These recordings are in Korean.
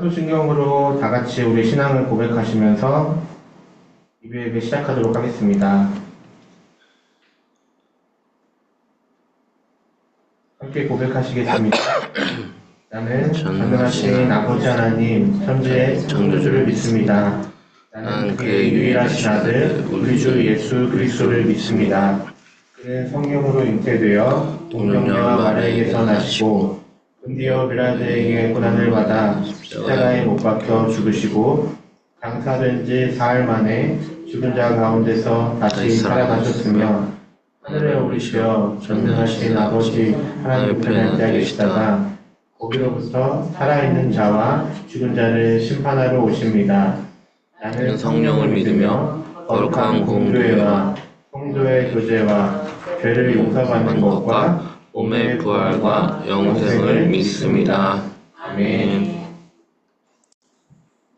사도신경으로 다 같이 우리 신앙을 고백하시면서 예배 시작하도록 하겠습니다. 함께 고백하시겠습니다. 나는 전능하신 아버지 하나님 천지의 창조주를 믿습니다. 나는 그의 유일하신 아들 우리 주 예수 그리스도를 믿습니다. 그는 성령으로 잉태되어 동정녀와 마리아에게서 나시고 금디어 빌라도에게 고난을 받아 십자가에 못 박혀 죽으시고 장사된 지 사흘 만에 죽은 자 가운데서 다시 살아나셨으며 하늘에 오르시어 전능하신 아버지 하나님 우편에 앉아 계시다가 거기로부터 살아있는 자와 죽은 자를 심판하러 오십니다. 나는 성령을 믿으며 거룩한 공교회와 성도의 교제와 죄를 용서받는 것과 몸의 부활과 영생을 믿습니다. 아멘.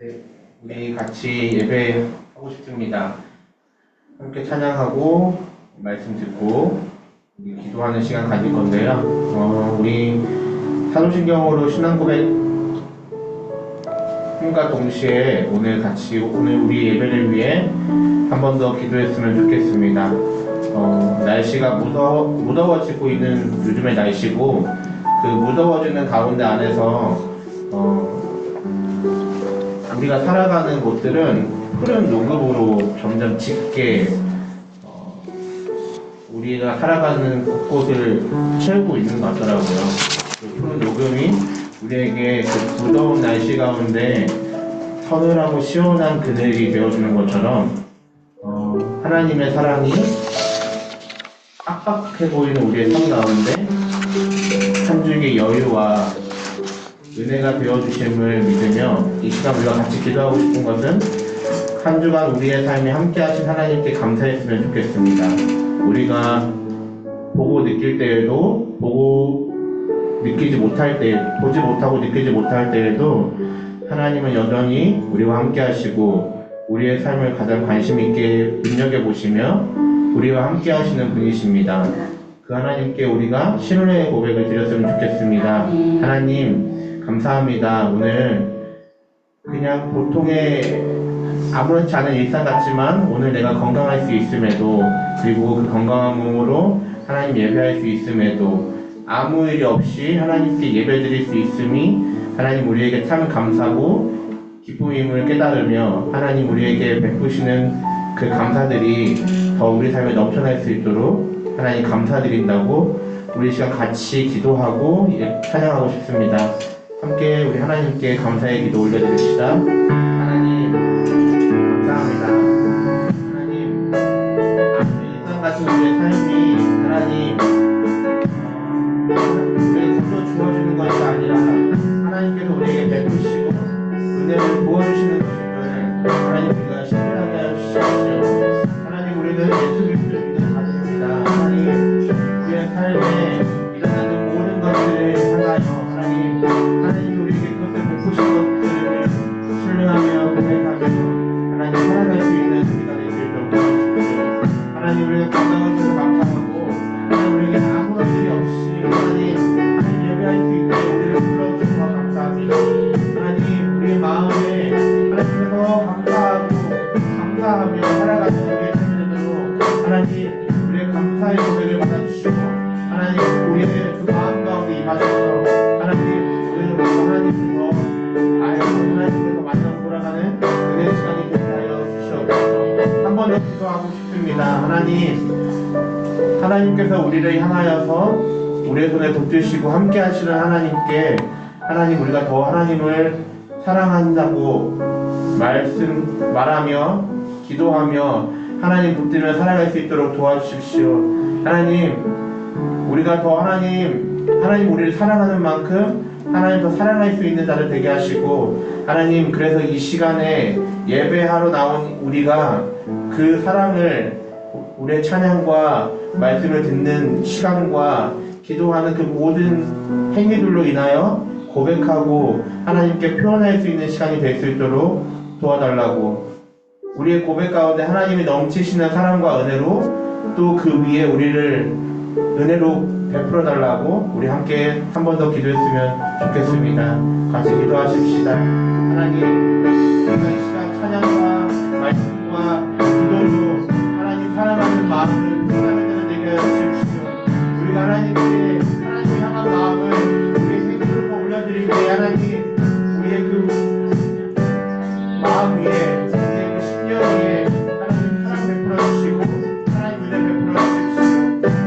네, 우리 같이 예배하고 싶습니다. 함께 찬양하고 말씀 듣고 우리 기도하는 시간 가질 건데요. 우리 사도신경으로 신앙 고백과 동시에 오늘 우리 예배를 위해 한 번 더 기도했으면 좋겠습니다. 날씨가 무더워지고 있는 요즘의 날씨고 그 무더워지는 가운데 안에서 우리가 살아가는 곳들은 푸른 녹음으로 점점 짙게 우리가 살아가는 곳곳을 채우고 있는 것 같더라고요. 그 푸른 녹음이 우리에게 그 무더운 날씨 가운데 서늘하고 시원한 그늘이 되어주는 것처럼 하나님의 사랑이 빡빡해 보이는 우리의 삶 가운데 한 줄기 여유와 은혜가 되어주심을 믿으며 이 시간 우리가 같이 기도하고 싶은 것은 한 주간 우리의 삶에 함께 하신 하나님께 감사했으면 좋겠습니다. 우리가 보고 느낄 때에도 보지 못하고 느끼지 못할 때에도 하나님은 여전히 우리와 함께 하시고 우리의 삶을 가장 관심 있게 눈여겨보시며 우리와 함께 하시는 분이십니다. 그 하나님께 우리가 신뢰의 고백을 드렸으면 좋겠습니다. 하나님 감사합니다. 오늘 그냥 보통의 아무렇지 않은 일상 같지만 오늘 내가 건강할 수 있음에도 그리고 그 건강한 몸으로 하나님 예배할 수 있음에도 아무 일이 없이 하나님께 예배드릴 수 있음이 하나님 우리에게 참 감사고 기쁨임을 깨달으며 하나님 우리에게 베푸시는 그 감사들이 더 우리 삶에 넘쳐날 수 있도록 하나님 감사드린다고 우리 시간 같이 기도하고 찬양하고 싶습니다. 함께 우리 하나님께 감사의 기도 올려드립시다. 하나님 감사합니다. 하나님 일상 같은 우리의 삶이 하나님 우리에게 주어지는 것이 아니라 하나님께서 우리에게 베푸시고 은혜를 부어주시는 것임을 하나님 우리가 신뢰하게 하여 주시옵시고 하나님 우리는 예수 그리스도를 믿는 자들입니다. 하나님 우리의 삶에 일어나는 모든 것들을 향하여 하나님이 우리에게 그것을 베푸신 것들을 신뢰하며 고백하며 하나님 살아갈 수 있는 우리가 될 수 있도록 도와주십시오. 하나님 우리가 건강을 주셔서 감사하고 하나님 우리에게 아무런 일이 없이 하나님 예배할 수 있게 우리를 불러주셔서 감사합니다. 하나님 우리의 마음에 하나님께서 감사하며 살아가는 우리의 삶이 되도록 하나님 우리의 감사의 고백을 받아주시고 하나님 우리의 그 마음 가운데 임하셔서 하나님께서 만나 돌아가는 은혜의 시간이 되게 하여 주시옵소서. 한 번 더 기도하고 싶습니다. 하나님께서 우리를 향하여서 우리의 손에 붙드시고 함께 하시는 하나님께 하나님 우리가 더 하나님을 사랑한다고 말하며 기도하며 하나님 붙들며 살아갈 수 있도록 도와주십시오. 하나님 우리가 더 하나님 우리를 사랑하는 만큼 하나님 더 사랑할 수 있는 자를 되게 하시고 하나님 그래서 이 시간에 예배하러 나온 우리가 그 사랑을 우리의 찬양과 말씀을 듣는 시간과 기도하는 그 모든 행위들로 인하여 고백하고 하나님께 표현할 수 있는 시간이 될 수 있도록 도와달라고 우리의 고백 가운데 하나님이 넘치시는 사랑과 은혜로 또 그 위에 우리를 은혜로 베풀어 달라고 우리 함께 한 번 더 기도했으면 좋겠습니다. 같이 기도하십시다. 하나님, 우리가 이 시간 찬양과 말씀과 기도로 하나님 사랑하는 마음을 표현하는 되게 하여 주십시오. 우리가 하나님께 하나님 향한 마음을 우리의 생기로 올려드릴 때 하나님 우리의 그 마음 위에 우리의 그 심령 위에 하나님 사랑 베풀어 주시고 하나님 은혜 베풀어 주십시오.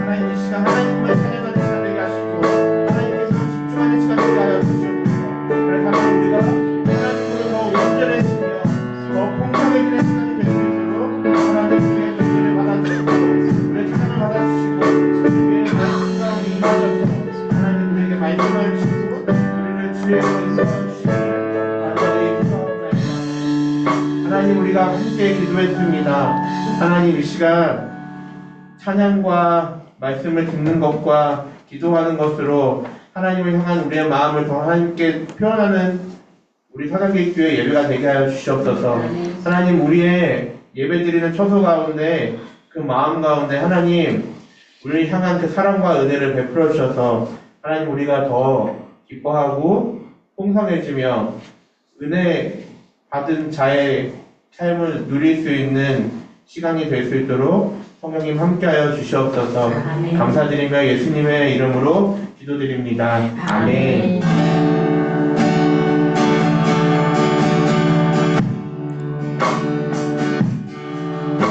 하나님 이 시간 하나님만 찬양하는 시간 되게 하시고 하나님께서 집중하는 시간 되게 하여 주시옵소서. 그래서 하나님 우리가 하나님으로 더 온전해지며 더 풍성해지는 시간이 될 수 있도록 하나님 우리의 눈물을 받아주시고 우리의 찬양을 받아주시고 우리의 말씀과 우리 임하셔서 하나님 우리에게 말씀을 주시고 우리를 주의 인도하시기를 간절히 기도합니다. 하나님 우리가 함께 기도했습니다. 하나님 이 시간 찬양과 말씀을 듣는 것과 기도하는 것으로 하나님을 향한 우리의 마음을 더 하나님께 표현하는 우리 사랑계교회 예배가 되게 하여 주시옵소서. 하나님 우리의 예배드리는 처소 가운데 그 마음 가운데 하나님 우리를 향한 그 사랑과 은혜를 베풀어 주셔서 하나님 우리가 더 기뻐하고 풍성해지며 은혜 받은 자의 삶을 누릴 수 있는 시간이 될 수 있도록 성령님 함께하여 주시옵소서. 아멘. 감사드리며 예수님의 이름으로 기도드립니다. 아멘.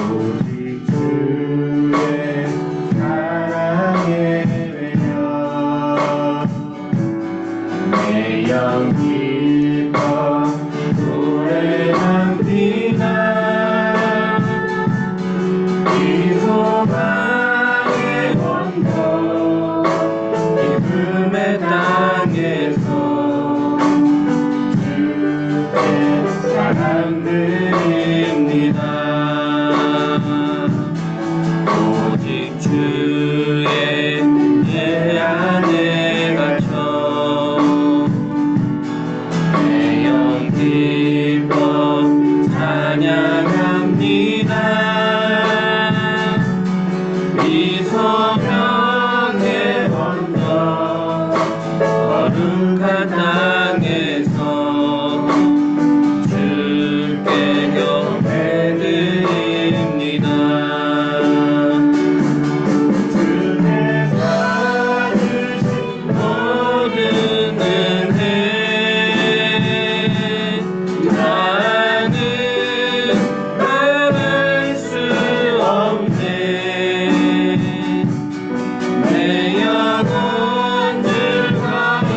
오직 주의 사랑에 매여 내 영 기뻐 오래 남기나 이 소망의 원도 기쁨의 땅에서 주께 사랑 드립니다. 오직 주의 내 안에 갇혀 내 영 기뻐 찬양합니다. 이 소명의 언덕 거룩한 땅에서 주께 경배드립니다. 주께 받으신 모든 은혜 나는 말할 수 없네. 내 영혼 즐거이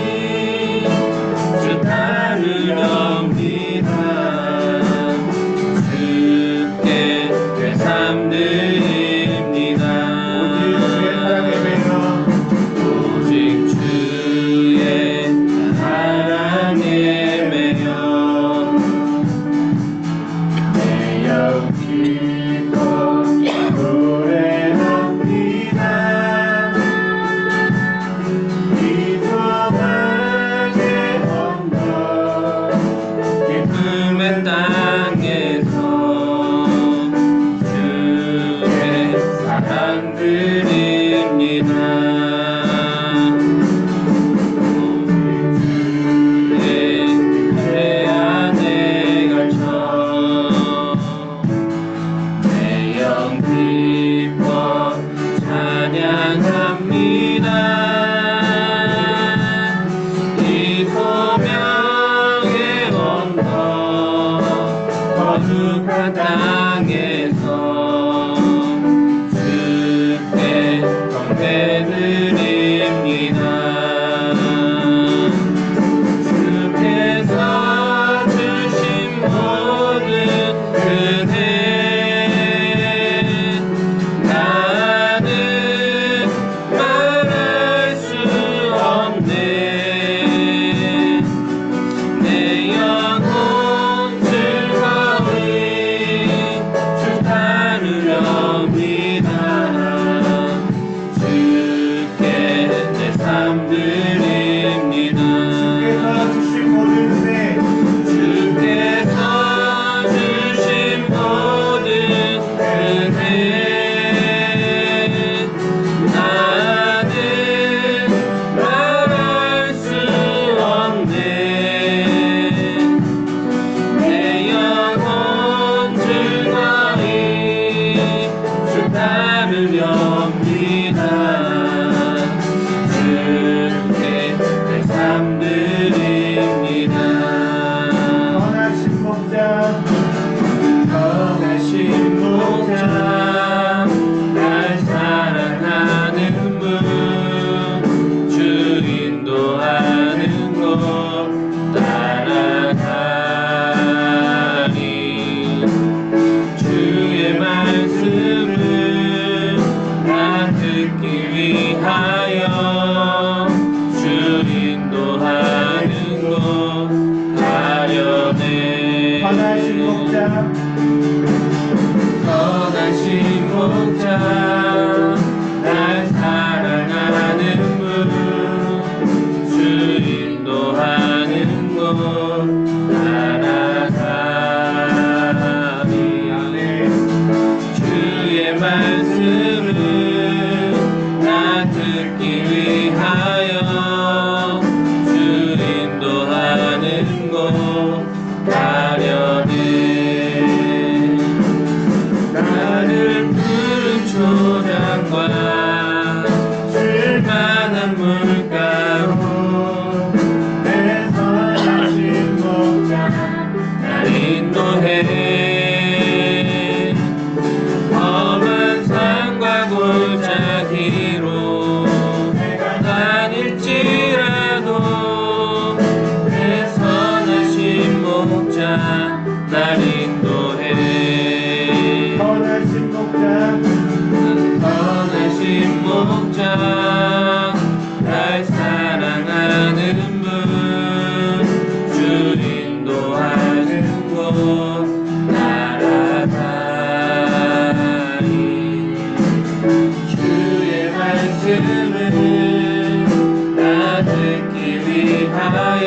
듣기 위하여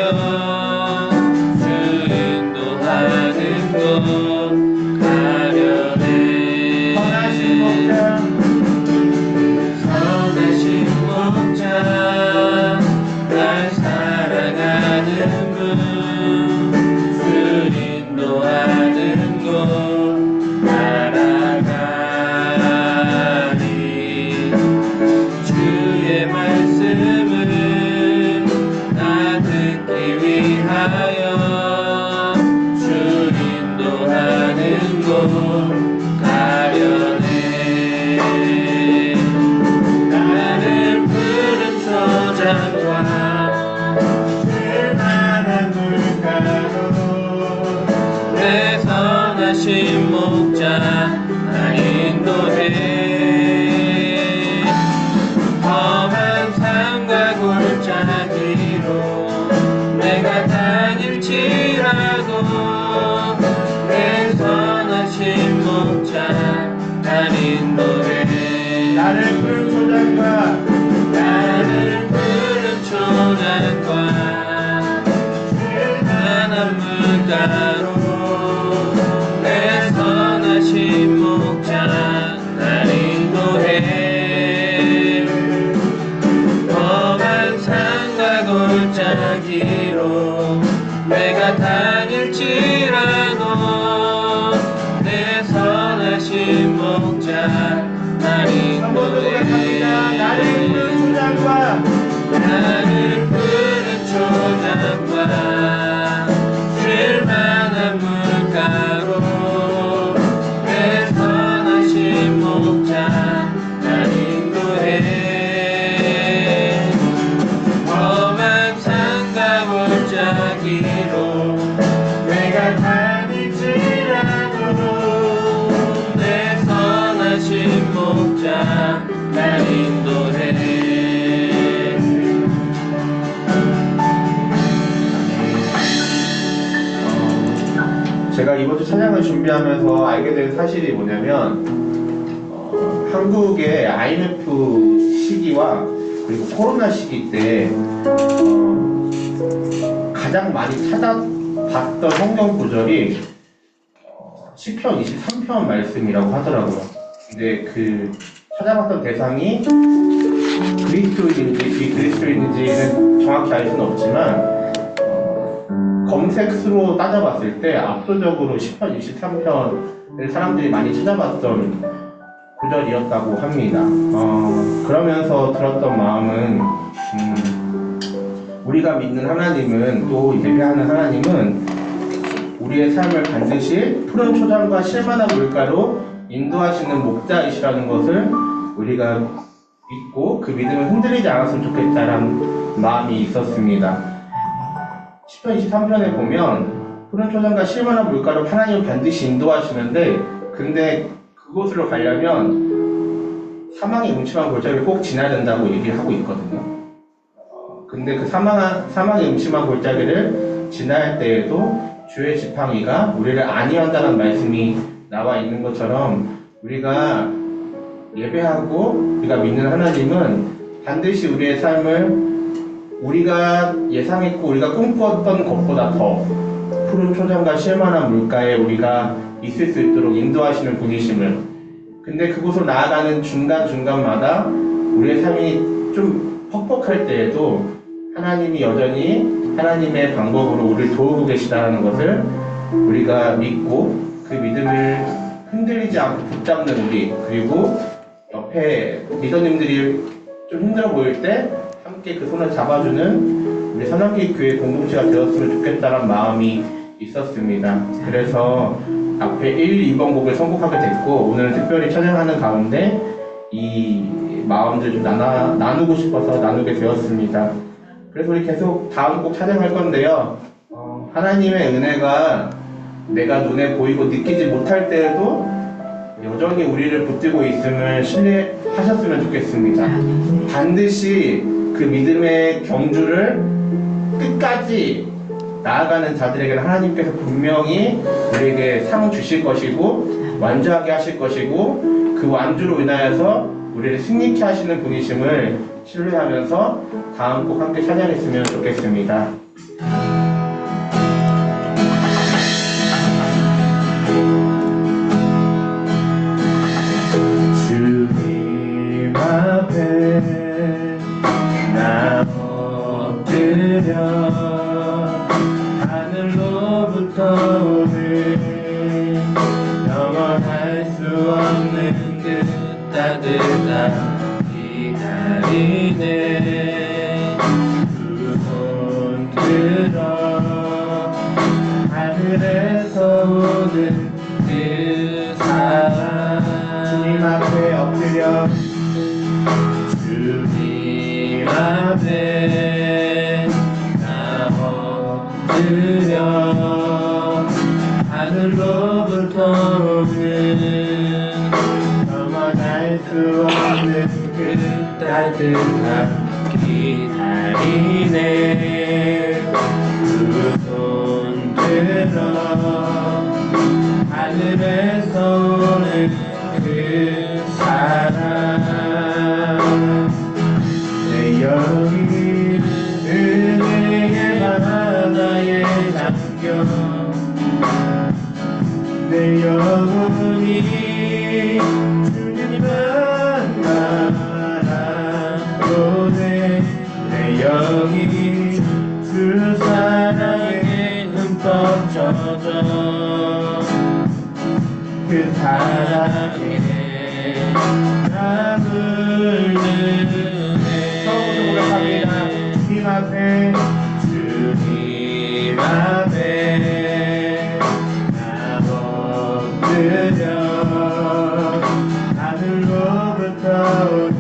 주 인도하는 곳 가려네. 선하신 목자 날 사랑하는 분 주 인도하는 곳 날아가리. 주의 말씀을 나 듣기 위하여 주 인도하는 곳 가려네. 나를 푸른 초장과 나는 물가로 내 선하신 목자 나 인도해. 험한 산과 골짜기로 내가 다닐지라도 내 선하신 목자 나 인도해. 나를 푸른 초장과 나를 푸른 초장과 나는 물가로 내 선하신 목자 날 인도해. 험한 산과 골짜기로 내가 다닐지라도 내 선하신 목자 날 인도해. 나를 푸른 초장과 나를 푸른 초장과 쉴만한 물가로 내 선하신 목자 날 인도해. 험한 산과 골짜기로 내가 다닐지라도 내 선하신 목자 날 인도해. 제가 이번 주 찬양을 준비하면서 알게 된 사실이 뭐냐면 한국의 IMF 시기와 그리고 코로나 시기 때 가장 많이 찾아봤던 성경 구절이 시편 23편 말씀이라고 하더라고요. 근데 그 찾아봤던 대상이 그리스도인인지 비그리스도인인지는 정확히 알 수는 없지만 검색수로 따져봤을 때 압도적으로 시편 23편을 사람들이 많이 찾아봤던 구절이었다고 합니다. 그러면서 들었던 마음은 우리가 믿는 하나님은, 또 예배하는 하나님은 우리의 삶을 반드시 푸른 초장과 쉴만한 물가로 인도하시는 목자이시라는 것을 우리가 믿고 그 믿음을 흔들리지 않았으면 좋겠다라는 마음이 있었습니다. 시편 23편에 보면 푸른 초장과 쉴만한 물가로 하나님은 반드시 인도하시는데, 근데 그곳으로 가려면 사망의 음침한 골짜기를 꼭 지나야 된다고 얘기를 하고 있거든요. 근데 그 사망의 음침한 골짜기를 지날 때에도 주의 지팡이가 우리를 안위한다는 말씀이 나와 있는 것처럼, 우리가 예배하고 우리가 믿는 하나님은 반드시 우리의 삶을 우리가 예상했고 우리가 꿈꾸었던 것보다 더 푸른 초장과 쉴만한 물가에 우리가 있을 수 있도록 인도하시는 분이심을, 근데 그곳으로 나아가는 중간중간마다 우리의 삶이 좀 퍽퍽할 때에도 하나님이 여전히 하나님의 방법으로 우리를 도우고 계시다는 것을 우리가 믿고 그 믿음을 흔들리지 않고 붙잡는 우리, 그리고 옆에 리더님들이 좀 힘들어 보일 때 함께 그 손을 잡아주는 우리 선악기 교회 공동체가 되었으면 좋겠다는 마음이 있었습니다. 그래서 앞에 1, 2번 곡을 선곡하게 됐고, 오늘 특별히 찬양하는 가운데 이 마음들 좀 나누고 싶어서 나누게 되었습니다. 그래서 우리 계속 다음 곡 찬양할 건데요. 하나님의 은혜가 내가 눈에 보이고 느끼지 못할 때에도 여전히 우리를 붙들고 있음을 신뢰하셨으면 좋겠습니다. 반드시 그 믿음의 경주를 끝까지 나아가는 자들에게는 하나님께서 분명히 우리에게 상 주실 것이고 완주하게 하실 것이고, 그 완주로 인하여서 우리를 승리케 하시는 분이심을 신뢰하면서 다음 곡 함께 찬양했으면 좋겠습니다. 주님 앞에 나 엎드려 하늘로부터 오는 영원할 수 없는 그 따뜻한 기다리네. 두 손 들어 하늘에서 오는 그 사랑. 주님 앞에 엎드려 주님 앞에 나 엎드려 하늘로부터 오는 영원할 수 없는 그 따뜻한 기다리네. 두 손 들어 하늘에서 오는 그 사랑. 내 영이 은혜의 바다에 잠겨 내 영혼이 주님만 바라보네. 내 영이 주 사랑에 흠뻑 젖어 그 사랑에 나 물드네. 처음부터 고백합니다. 주님 앞에 주님 앞에 나 엎드려 하늘로부터 오는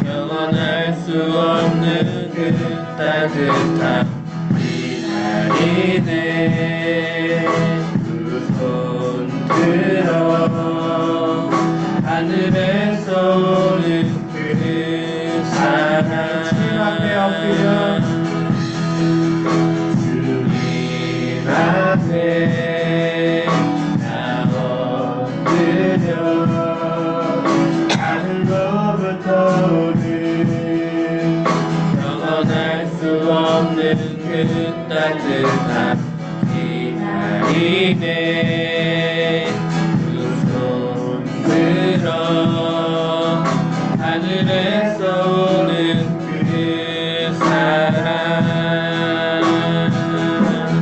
영원할 수 없는 그 따뜻한 기다리네. 두 손 들어 하늘에서 오는 그 사랑. 주님 앞에 엎드려 주님 앞에 나 엎드려 하늘로부터 오는 영원할 수 없는 그 따뜻한 기다리네. 두 손 들어 하늘에서 오는 그 사랑.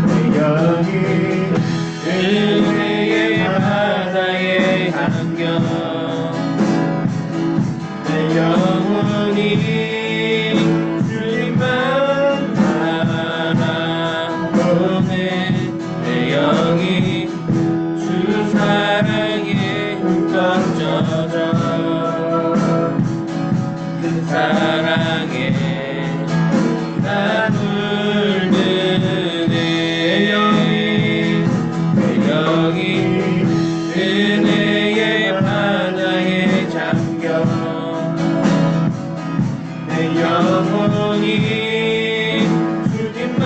내 영이 은혜의 바다에 잠겨 내 영혼이 주님만 바라보네. 내 영이 주 사랑에 흠뻑 젖어 그 사랑에 나 물드네. 내 영이 은혜의 바다에 잠겨 내 영혼이 주님만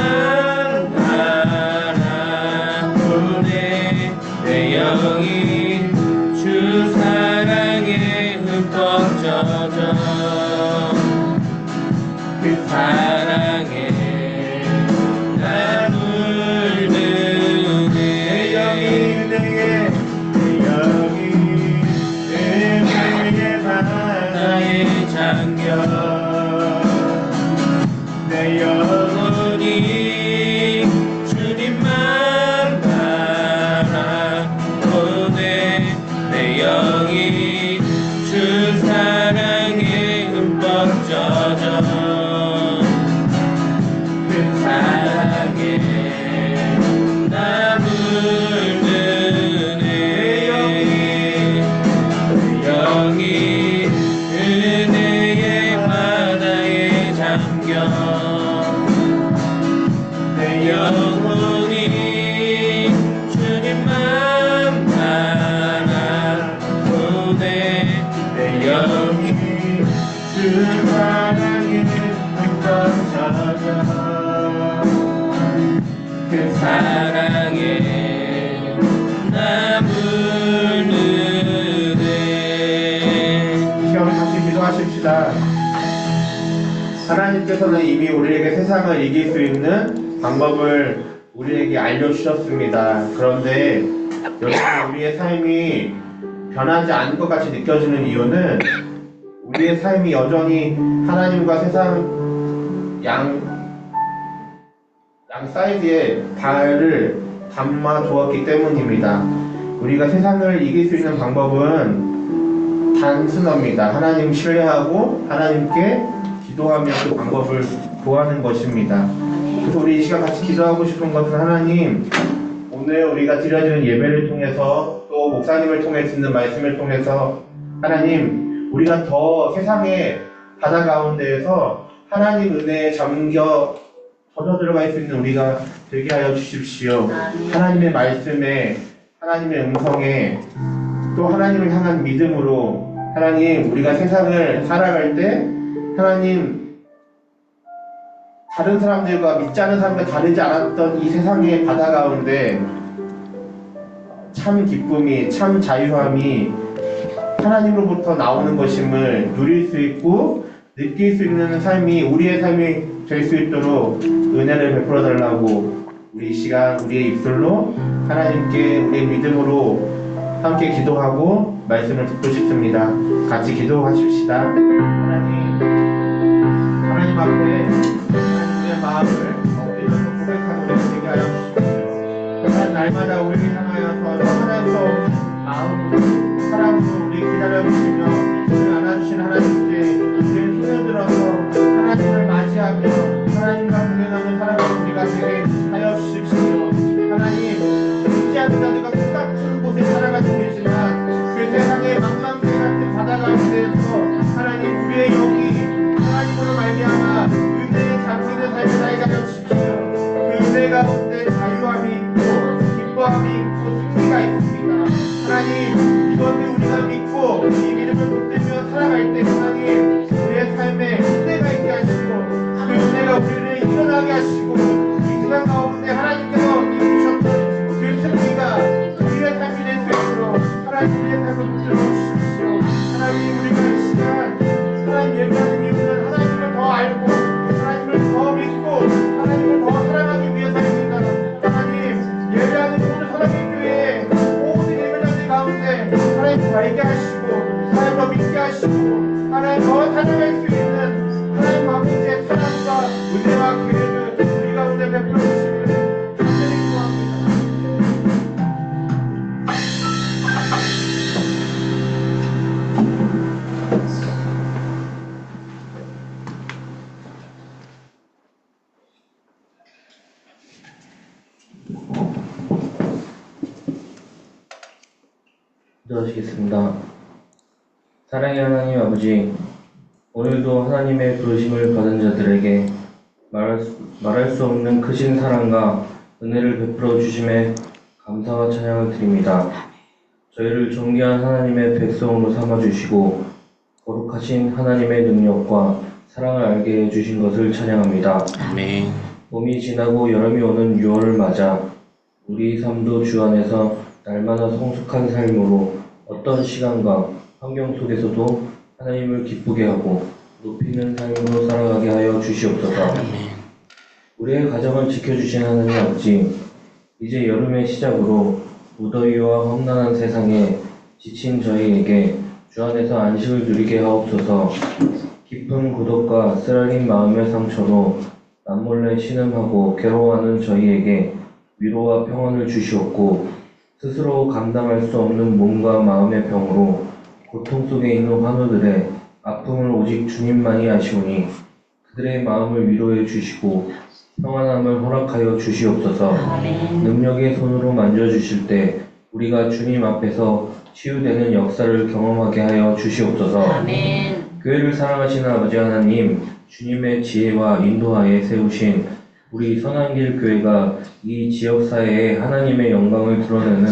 바라보네. 내 영이 주 사랑에 흠뻑 젖어 그 사랑에 나 물드네. 내 영이 은혜의 바다에 잠겨 내 영혼이 주님만 바라보네. 내 영이 주 사랑에 흠뻑 젖어 그 사랑에 나 물드네. 내 영이 은혜의 바다에 잠겨 내 영혼이 주님만 바라보네. 내 영이 주 사랑에 흠뻑 젖어 그 사랑에 나 물드네. 하나님께서는 이미 우리에게 세상을 이길 수 있는 방법을 우리에게 알려주셨습니다. 그런데 여러분, 우리의 삶이 변하지 않을 것 같이 느껴지는 이유는 우리의 삶이 여전히 하나님과 세상 양 사이드에 발을 담아 두었기 때문입니다. 우리가 세상을 이길 수 있는 방법은 단순합니다. 하나님 신뢰하고 하나님께 기도하며 그 방법을 구하는 것입니다. 그래서 우리 이 시간 같이 기도하고 싶은 것은 하나님, 오늘 우리가 드려지는 예배를 통해서 또 목사님을 통해 듣는 말씀을 통해서 하나님, 우리가 더 세상의 바다 가운데에서 하나님 은혜에 젖어 들어갈 수 있는 우리가 되게 하여 주십시오. 하나님의 말씀에, 하나님의 음성에, 또 하나님을 향한 믿음으로 하나님, 우리가 세상을 살아갈 때 하나님, 다른 사람들과 믿지 않은 사람과 다르지 않았던 이 세상의 바다 가운데 참 기쁨이, 참 자유함이 하나님으로부터 나오는 것임을 누릴 수 있고 느낄 수 있는 삶이 우리의 삶이 될 수 있도록 은혜를 베풀어 달라고 우리 이 시간 우리의 입술로 하나님께 우리의 믿음으로 함께 기도하고 말씀을 듣고 싶습니다. 같이 기도하십시다. 하나님 앞에 하나님의 마음을 엎드려서 고백하는 우리가 되게 하여 주십시오. 하나님, 날마다 우리를 향하여서 하나님 마음으로 사랑으로 우리 기다려주시며 우리를 안아주신 하나님께 우리를 손을 들어서 하나님을 맞이하며 하나님과 동행하는 사람으로 우리가 되게 하여 주십시오. 하나님, 믿지 않는 자들과 똑같은 곳에 살아가고 계시지만 그 세상의 망망대 같은 바다 가운데에서 하나님, 우리의 영이 하나님으로 말미암아 은혜에 잠기는 삶을 살게 하여 주십시오. 그 은혜 가운데 자유함이 있고 기뻐함이 있고 승리가 있습니다. 하나님, 이것을 우리가 믿고 이 믿음을 붙들며 살아갈 때 하나님, 우리의 삶에 은혜가 있게 하시고 그 은혜가 우리를 일어나게 하시고 이 시간 가운데 하나님께서 이루셨던 그 승리가 우리의 삶이 될 수 있도록 하나님, 우리의 삶을 붙들어 주십시오. 하나님, 우리가 이 시간 하나님 예배하는 이유는 하나님을 더 알고 하나님을 더 믿고 하나님을 더 사랑하기 위해서입니다. 하나님, 예배하는 모든 사랑의 교회에 모든 예배자들 가운데 하나님 더 알게 하시고 하나님 더 믿게 하시고 하나님 더 찬양할 수 있는 하나님 아버지의 사랑과 은혜와 기회를 우리 가운데 베풀어 주시기를 간절히 구합니다. 기도하시겠습니다. 사랑의 하나님 아버지, 오늘도 하나님의 부르심을 받은 자들에게 말할 수 없는 크신 사랑과 은혜를 베풀어 주심에 감사와 찬양을 드립니다. 저희를 존귀한 하나님의 백성으로 삼아주시고 거룩하신 하나님의 능력과 사랑을 알게 해주신 것을 찬양합니다. 아멘. 봄이 지나고 여름이 오는 6월을 맞아 우리 삶도 주 안에서 날마다 성숙한 삶으로 어떤 시간과 환경 속에서도 하나님을 기쁘게 하고 높이는 삶으로 살아가게 하여 주시옵소서. 아멘. 우리의 가정을 지켜주신 하나님 아버지, 이제 여름의 시작으로 무더위와 험난한 세상에 지친 저희에게 주 안에서 안식을 누리게 하옵소서. 깊은 고독과 쓰라린 마음의 상처로 남몰래 신음하고 괴로워하는 저희에게 위로와 평안을 주시옵고, 스스로 감당할 수 없는 몸과 마음의 병으로 고통 속에 있는 환우들의 아픔을 오직 주님만이 아시오니 그들의 마음을 위로해 주시고 평안함을 허락하여 주시옵소서. 능력의 손으로 만져주실 때 우리가 주님 앞에서 치유되는 역사를 경험하게 하여 주시옵소서. 아멘. 교회를 사랑하시는 아버지 하나님, 주님의 지혜와 인도하에 세우신 우리 선한길 교회가 이 지역사회에 하나님의 영광을 드러내는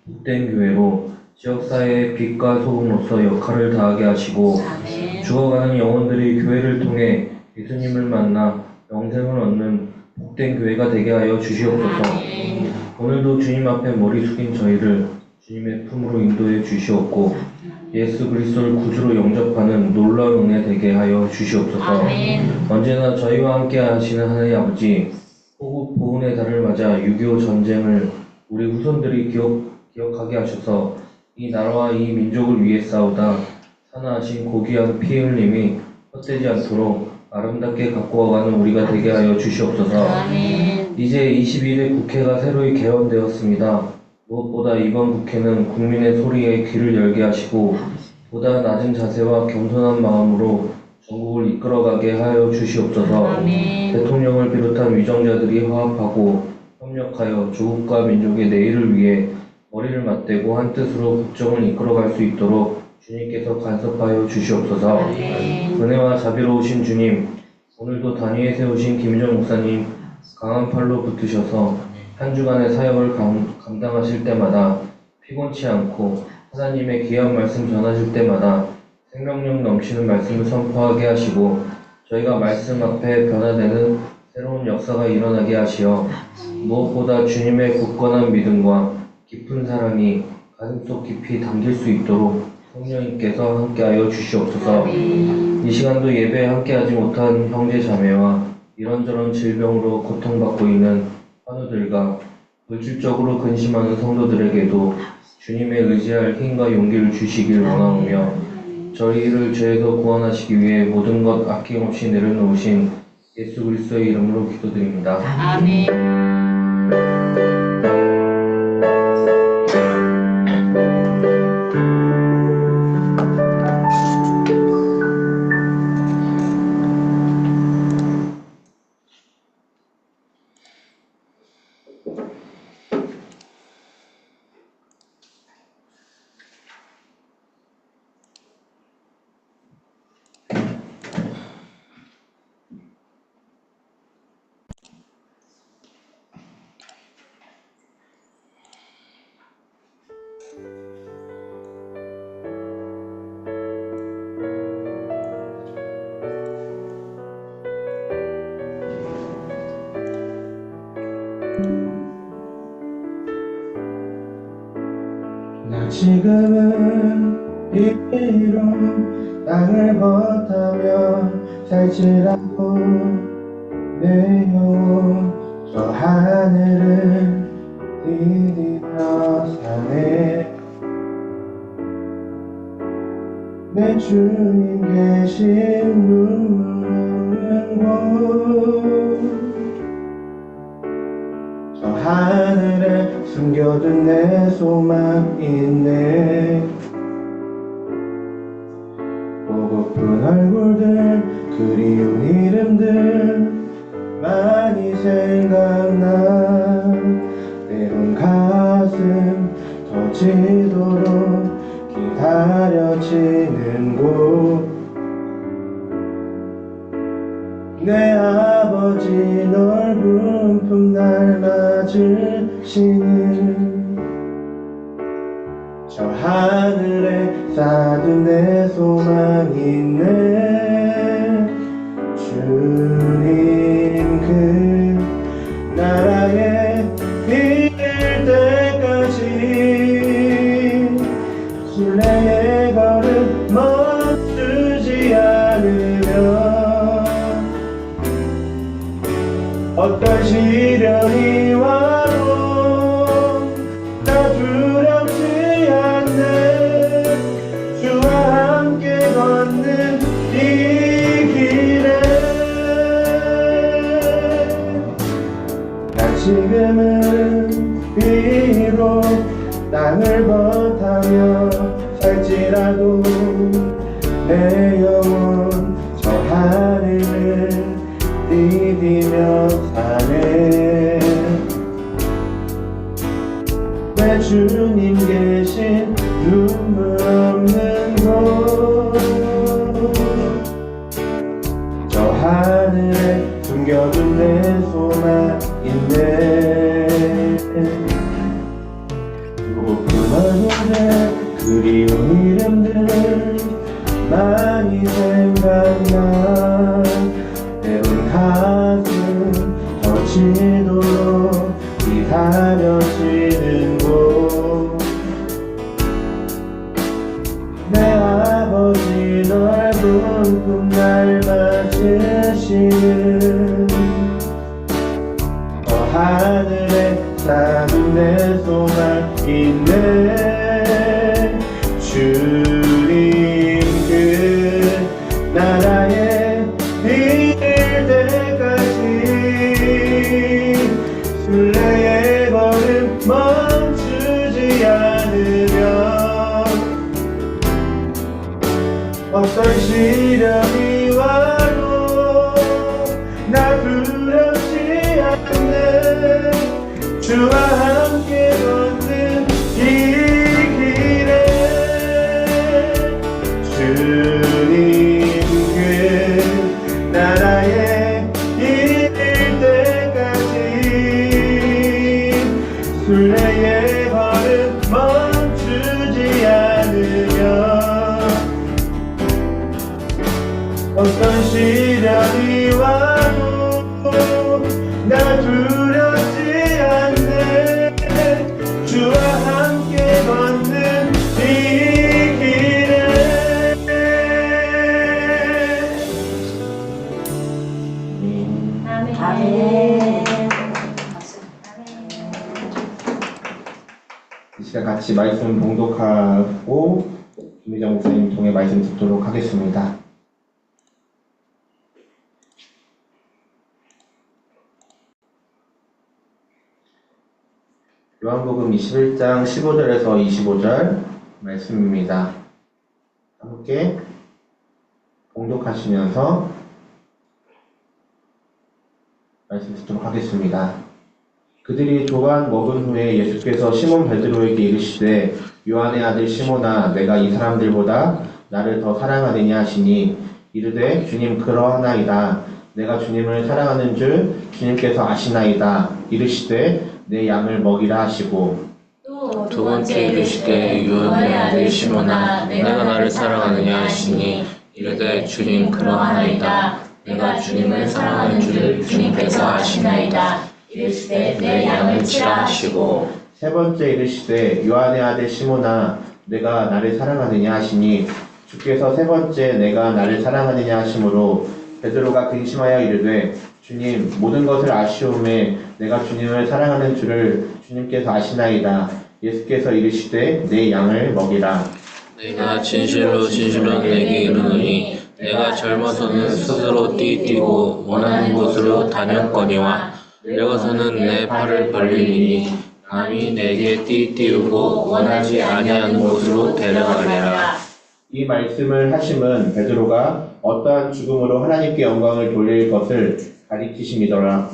복된 교회로 지역사회의 빛과 소금으로서 역할을 다하게 하시고, 아멘. 죽어가는 영혼들이 교회를 통해 예수님을 만나 영생을 얻는 복된 교회가 되게 하여 주시옵소서. 오늘도 주님 앞에 머리 숙인 저희를 주님의 품으로 인도해 주시옵고, 예수 그리스도를 구주로 영접하는 놀라운 은혜 되게 하여 주시옵소서. 아멘. 언제나 저희와 함께 하시는 하나님 아버지, 호국 보훈의 달을 맞아 6.25 전쟁을 우리 후손들이 기억하게 하셔서 이 나라와 이 민족을 위해 싸우다 사나하신 고귀한 피 흘림이 헛되지 않도록 아름답게 갖고 와가는 우리가 되게 하여 주시옵소서. 아멘. 이제 21대 국회가 새로이 개원되었습니다. 무엇보다 이번 국회는 국민의 소리에 귀를 열게 하시고 보다 낮은 자세와 겸손한 마음으로 전국을 이끌어가게 하여 주시옵소서. 아멘. 대통령을 비롯한 위정자들이 화합하고 협력하여 조국과 민족의 내일을 위해 머리를 맞대고 한 뜻으로 국정을 이끌어갈 수 있도록 주님께서 간섭하여 주시옵소서. 아멘. 은혜와 자비로우신 주님, 오늘도 단위에 세우신 김희정 목사님 강한 팔로 붙으셔서 한 주간의 사역을 감당하실 때마다 피곤치 않고 하나님의 귀한 말씀 전하실 때마다 생명력 넘치는 말씀을 선포하게 하시고 저희가 말씀 앞에 변화되는 새로운 역사가 일어나게 하시어 무엇보다 주님의 굳건한 믿음과 깊은 사랑이 가슴속 깊이 담길 수 있도록 성령님께서 함께하여 주시옵소서. 이 시간도 예배에 함께하지 못한 형제 자매와 이런저런 질병으로 고통받고 있는 환우들과 물질적으로 근심하는 성도들에게도 주님의 의지할 힘과 용기를 주시길 원하오며 저희를 죄에서 구원하시기 위해 모든 것 아낌없이 내려놓으신 예수 그리스도의 이름으로 기도드립니다. 아멘. 나 지금은 이리로 땅을 버타며 살지라도 내 영혼 저 하늘을 디디며 사네. 내 주님 계신 눈물 없는 곳 저 하늘에 숨겨둔 내 소망 있네. 보고픈 얼굴들 그리운 이름들 많이 생각나. 때론 가슴 터지도록 기다려지는 곳 내 아버지 넓은 품 날 맞으시는 저 하늘에 쌓은 내 소망 있네. 주님 그 나라에 이를 때까지 신뢰의 걸음 멈추지 않으며 어떤 시련이 와도 나 두렵지 않네. 주와 함께 걷는 이 길에 난 지금은 비록 땅을 버타며 살지라도 내 영혼 저 하늘을 디디며 사네. 내 주님 계신 눈물 없는 곳 저 하늘에 숨겨둔 내 소망 있네. 고픈 얼굴에 그리운 이름들 많이 생각나. 때론 가슴 터지도록 기다려지는 곳 내 두렵지 않네 주와 함께 걷는 이 길에 주님 그 나라에 이를 때까지 순례의 걸음 멈추지 않으며 어떤 시련이 와도 나 두렵지 않네 주와 함께 걷는 이 길에 아멘. 이 시간 같이 말씀 봉독하고 김미정 목사님 통해 말씀 듣도록 하겠습니다. 요한복음 21장 15절에서 25절 말씀입니다. 함께 봉독하시면서 말씀 듣도록 하겠습니다. 그들이 조반 먹은 후에 예수께서 시몬 베드로에게 이르시되 요한의 아들 시몬아 내가 이 사람들보다 나를 더 사랑하느냐 하시니 이르되 주님 그러하나이다. 내가 주님을 사랑하는 줄 주님께서 아시나이다. 이르시되 내 양을 먹이라 하시고 또 두 번째 이르시되 요한의 아들 시몬아 내가 나를 사랑하느냐 하시니 이르되 주님 그러하나이다. 내가 주님을 사랑하는 줄 주님께서 아시나이다. 이르시되 내 양을 치라 하시고 세 번째 이르시되 요한의 아들 시몬아 내가 나를 사랑하느냐 하시니 주께서 세 번째 내가 나를 사랑하느냐 하심으로 베드로가 근심하여 이르되 주님 모든 것을 아시오매 내가 주님을 사랑하는 줄을 주님께서 아시나이다. 예수께서 이르시되 내 양을 먹이라. 내가 진실로 진실로 내게 이르노니 내가 젊어서는 스스로 띠뛰고 원하는 곳으로 다녔거니와 늙어서는 내 팔을 벌리니 감히 내게 띠띠우고 원하지 아니하는 곳으로 데려가리라. 이 말씀을 하심은 베드로가 어떠한 죽음으로 하나님께 영광을 돌릴 것을 가리키심이더라.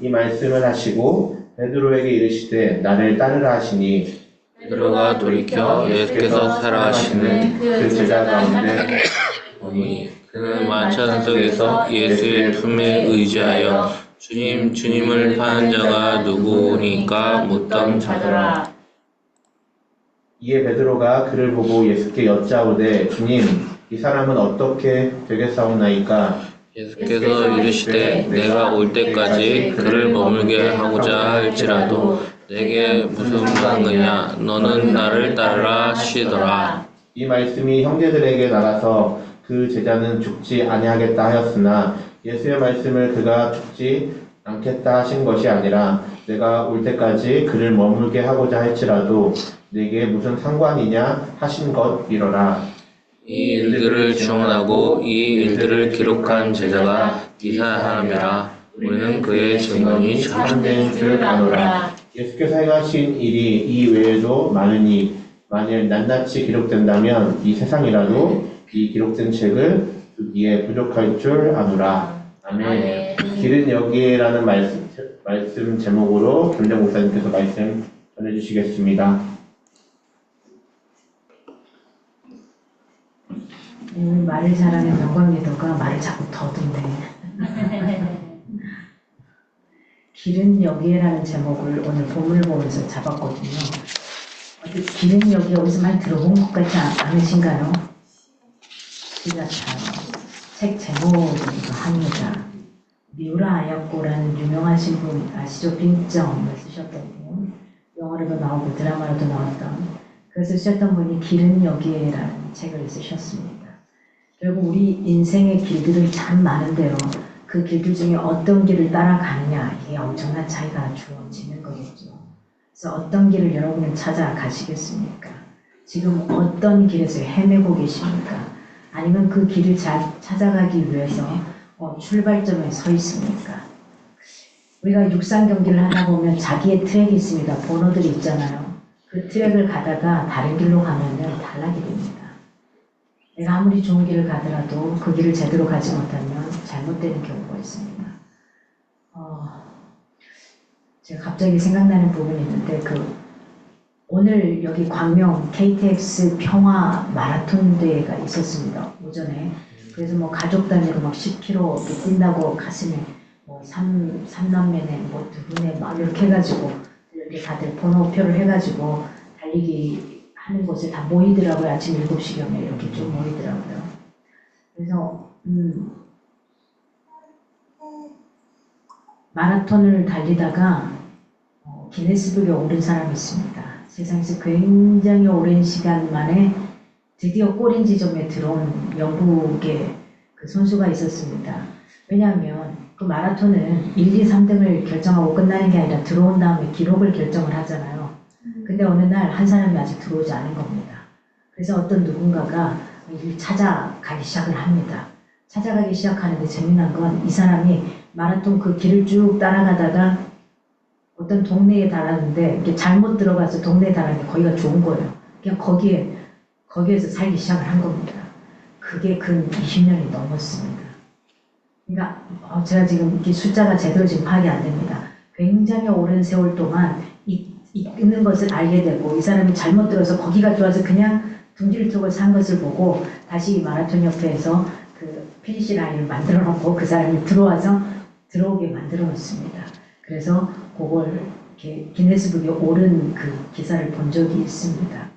이 말씀을 하시고 베드로에게 이르시되 나를 따르라 하시니 베드로가 돌이켜 예수께서 살아가시는 그 제자 가운데 보니 그는 만찬 속에서 예수의 품에 의지하여 주님 주님을 파는 자가 누구니까 묻던 자더라. 이에 베드로가 그를 보고 예수께 여짜오되 주님 이 사람은 어떻게 되겠사오나이까. 예수께서 이르시되 내가 올 때까지 그를 머물게 하고자 할지라도 내게 무슨 상관이냐 너는 나를 따르라 하시더라. 이 말씀이 형제들에게 나가서 그 제자는 죽지 아니하겠다 하였으나 예수의 말씀을 그가 죽지 않겠다 하신 것이 아니라 내가 올 때까지 그를 머물게 하고자 할지라도 내게 무슨 상관이냐 하신 것이로라. 이 일들을 증언하고 이 일들을 기록한 제자가 이 사람이라. 우리는 그의 증언이 참된 줄 아노라. 예수께서 행하신 일이 이 외에도 많으니 만일 낱낱이 기록된다면 이 세상이라도 이 기록된 책을 두기에 부족할 줄 아노라. 아멘. 길은 여기에라는 말씀 제목으로 김정 목사님께서 말씀 전해주시겠습니다. 말을 잘하는 명광리더가 말을 자꾸 더듬대. 길은 여기에라는 제목을 오늘 본문을 보면서 잡았거든요. 길은 여기 어디서 많이 들어본 것 같지 않으신가요? 그렇죠. 책 제목이기도 합니다. 미우라 아야코라는 유명하신 분 아시죠? 빈정을 쓰셨던 분. 영화로도 나오고 드라마로도 나왔던 그래서 쓰셨던 분이 길은 여기에라는 책을 쓰셨습니다. 결국 우리 인생의 길들은 참 많은데요. 그 길들 중에 어떤 길을 따라가느냐 이게 엄청난 차이가 주어지는 거겠죠. 그래서 어떤 길을 여러분은 찾아가시겠습니까? 지금 어떤 길에서 헤매고 계십니까? 아니면 그 길을 잘 찾아가기 위해서 출발점에 서 있습니까? 우리가 육상 경기를 하다 보면 자기의 트랙이 있습니다. 번호들이 있잖아요. 그 트랙을 가다가 다른 길로 가면은 탈락이 됩니다. 내가 아무리 좋은 길을 가더라도 그 길을 제대로 가지 못하면 잘못되는 경우가 있습니다. 제가 갑자기 생각나는 부분이 있는데 오늘 여기 광명 KTX 평화 마라톤 대회가 있었습니다. 오전에. 그래서 뭐 가족 단위로 막 10km 이렇게 뛴다고 가슴에 뭐 삼남매네 뭐 두 분에 막 이렇게 해가지고 이렇게 다들 번호표를 해가지고 달리기 하는 곳에 다 모이더라고요. 아침 7시경에 이렇게 좀 모이더라고요. 그래서 마라톤을 달리다가 기네스북에 오른 사람이 있습니다. 세상에서 굉장히 오랜 시간 만에 드디어 꼬린 지점에 들어온 영국의 그 선수가 있었습니다. 왜냐하면 그 마라톤은 1, 2, 3등을 결정하고 끝나는 게 아니라 들어온 다음에 기록을 결정을 하잖아요. 근데 어느 날 한 사람이 아직 들어오지 않은 겁니다. 그래서 어떤 누군가가 찾아가기 시작을 합니다. 찾아가기 시작하는데 재미난 건 이 사람이 마라톤 그 길을 쭉 따라가다가 어떤 동네에 달았는데 이게 잘못 들어가서 동네에 달았는데 거기가 좋은 거예요. 그냥 거기에서 살기 시작을 한 겁니다. 그게 근 20년이 넘었습니다. 그러니까 제가 지금 이게 숫자가 제대로 지금 파악이 안 됩니다. 굉장히 오랜 세월 동안 있는 것을 알게 되고 이 사람이 잘못 들어서 거기가 좋아서 그냥 둥지를 트고 산 것을 보고 다시 마라톤 협회에서 그 피니시 라인을 만들어 놓고 그 사람이 들어와서 들어오게 만들어 놓습니다. 그래서 그걸 이렇게 기네스북에 오른 그 기사를 본 적이 있습니다.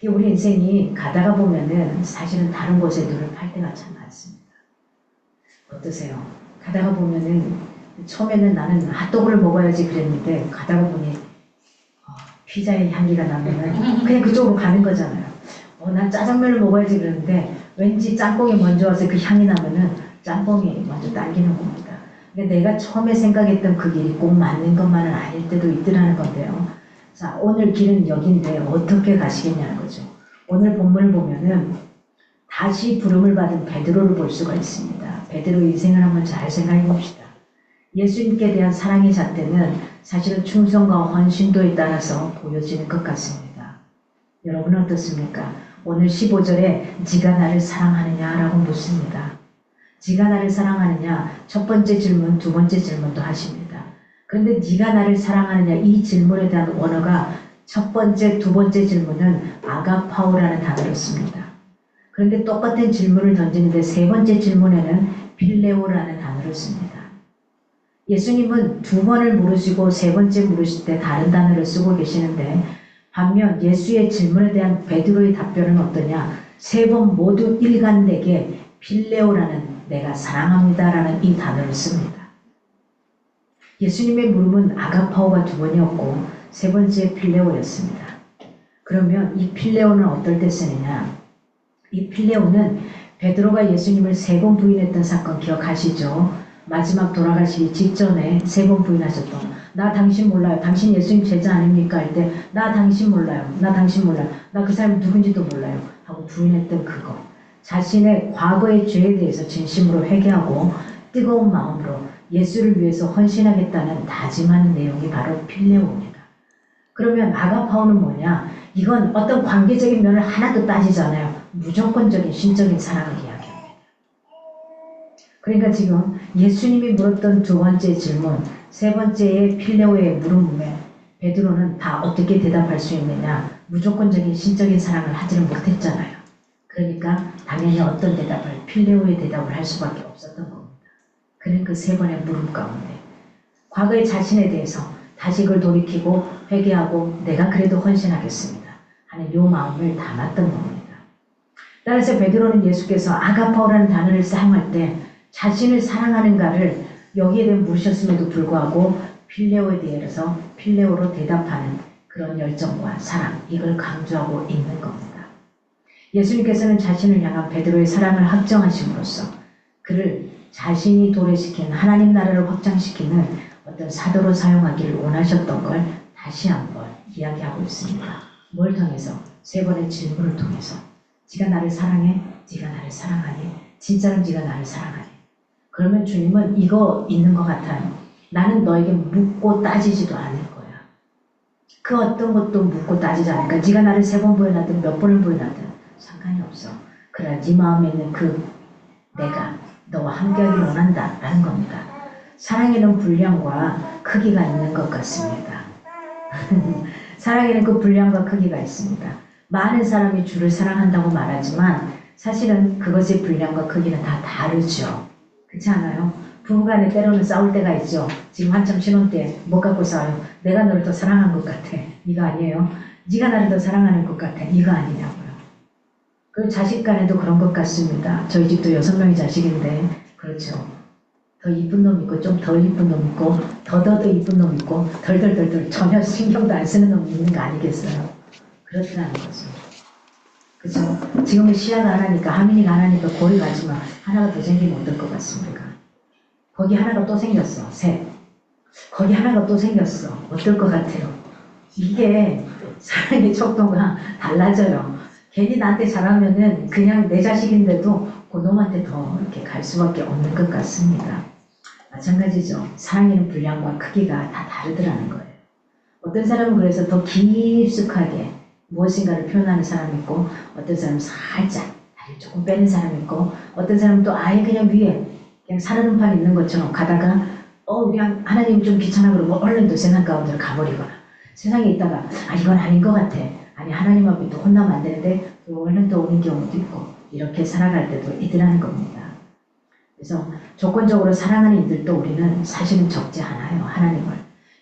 우리 인생이 가다가 보면은 사실은 다른 곳에 눈을 팔 때가 참 많습니다. 어떠세요? 가다가 보면은 처음에는 나는 핫도그를 먹어야지 그랬는데 가다가 보니 피자의 향기가 나면은 그냥 그쪽으로 가는 거잖아요. 난 짜장면을 먹어야지 그랬는데 왠지 짬뽕이 먼저 와서 그 향이 나면은 짬뽕이 먼저 당기는 겁니다. 그러니까 내가 처음에 생각했던 그 길이 꼭 맞는 것만은 아닐 때도 있더라는 건데요. 자, 오늘 길은 여기인데 어떻게 가시겠냐는 거죠. 오늘 본문을 보면은 다시 부름을 받은 베드로를 볼 수가 있습니다. 베드로의 인생을 한번 잘 생각해 봅시다. 예수님께 대한 사랑의 잣대는 사실은 충성과 헌신도에 따라서 보여지는 것 같습니다. 여러분은 어떻습니까? 오늘 15절에 네가 나를 사랑하느냐라고 묻습니다. 네가 나를 사랑하느냐? 첫 번째 질문, 두 번째 질문도 하십니다. 그런데 네가 나를 사랑하느냐? 이 질문에 대한 원어가 첫 번째, 두 번째 질문은 아가파오라는 단어를 씁니다. 그런데 똑같은 질문을 던지는데 세 번째 질문에는 필레오라는 단어를 씁니다. 예수님은 두 번을 물으시고 세 번째 물으실 때 다른 단어를 쓰고 계시는데 반면 예수의 질문에 대한 베드로의 답변은 어떠냐? 세 번 모두 일관되게 필레오라는 내가 사랑합니다라는 이 단어를 씁니다. 예수님의 물음은 아가파오가 두 번이었고 세 번째 필레오였습니다. 그러면 이 필레오는 어떨 때 쓰느냐? 이 필레오는 베드로가 예수님을 세 번 부인했던 사건 기억하시죠? 마지막 돌아가시기 직전에 세 번 부인하셨던 나 당신 몰라요. 당신 예수님 제자 아닙니까? 할 때 나 당신 몰라요. 나 당신 몰라요. 나 그 사람 누군지도 몰라요. 하고 부인했던 그거. 자신의 과거의 죄에 대해서 진심으로 회개하고 뜨거운 마음으로 예수를 위해서 헌신하겠다는 다짐하는 내용이 바로 필레오입니다. 그러면 아가파오는 뭐냐? 이건 어떤 관계적인 면을 하나도 따지지 않아요. 무조건적인 신적인 사랑을 이야기합니다. 그러니까 지금 예수님이 물었던 두 번째 질문, 세 번째의 필레오의 물음에 베드로는 다 어떻게 대답할 수 있느냐? 무조건적인 신적인 사랑을 하지는 못했잖아요. 그러니까 당연히 어떤 대답을, 필레오의 대답을 할 수밖에 없었던 겁니다. 그는 그 세 번의 물음 가운데 과거의 자신에 대해서 다시 그걸 돌이키고 회개하고 내가 그래도 헌신하겠습니다 하는 요 마음을 담았던 겁니다. 따라서 베드로는 예수께서 아가파오라는 단어를 사용할 때 자신을 사랑하는가를 여기에 대해 물으셨음에도 불구하고 필레오에 대해서 필레오로 대답하는 그런 열정과 사랑, 이걸 강조하고 있는 겁니다. 예수님께서는 자신을 향한 베드로의 사랑을 확정하심으로써 그를 자신이 도래시킨 하나님 나라를 확장시키는 어떤 사도로 사용하기를 원하셨던 걸 다시 한번 이야기하고 있습니다. 뭘 통해서? 세 번의 질문을 통해서. 네가 나를 사랑해? 네가 나를 사랑하니? 진짜로 네가 나를 사랑하니? 그러면 주님은 이거 있는 것 같아요. 나는 너에게 묻고 따지지도 않을 거야. 그 어떤 것도 묻고 따지지 않으니까 네가 나를 세 번 부인하든 몇 번을 부인하든 상관이 없어. 그러나 네 마음에 있는 내가 너와 함께하길 원한다 라는 겁니다. 사랑에는 분량과 크기가 있는 것 같습니다. 사랑에는 그 분량과 크기가 있습니다. 많은 사람이 주를 사랑한다고 말하지만 사실은 그것의 분량과 크기는 다 다르죠. 그렇지 않아요? 부부간에 때로는 싸울 때가 있죠. 지금 한참 신혼 때 뭐 갖고 싸워요? 내가 너를 더 사랑한 것 같아. 이거 아니에요. 네가 나를 더 사랑하는 것 같아. 이거 아니냐고요. 그 자식 간에도 그런 것 같습니다. 저희 집도 6명의 자식인데 그렇죠. 더 이쁜 놈 있고 좀 덜 이쁜 놈 있고 더더더 이쁜 놈 있고 덜덜덜덜 전혀 신경도 안 쓰는 놈이 있는 거 아니겠어요? 그렇다는 거죠. 그죠? 지금은 시야가 하나니까 하민이가 하나니까 고리 가지만 하나가 더 생기면 어떨 것 같습니까? 거기 하나가 또 생겼어. 셋. 거기 하나가 또 생겼어. 어떨 것 같아요? 이게 사랑의 척도가 달라져요. 괜히 나한테 잘하면은 그냥 내 자식인데도 그놈한테 더 이렇게 갈 수밖에 없는 것 같습니다. 마찬가지죠. 사랑에는 분량과 크기가 다 다르더라는 거예요. 어떤 사람은 그래서 더 깊숙하게 무엇인가를 표현하는 사람이 있고 어떤 사람은 살짝 다리를 조금 빼는 사람이 있고 어떤 사람은 또 아예 그냥 위에 그냥 살얼음판 있는 것처럼 가다가 그냥 하나님 좀 귀찮아 그러면 얼른 또 세상 가운데로 가버리거나 세상에 있다가 이건 아닌 것 같아. 아니 하나님 앞에 또 혼나면 안 되는데 또 얼른 또 오는 경우도 있고 이렇게 살아갈 때도 있더라는 겁니다. 그래서 조건적으로 사랑하는 이들도 우리는 사실은 적지 않아요. 하나님을.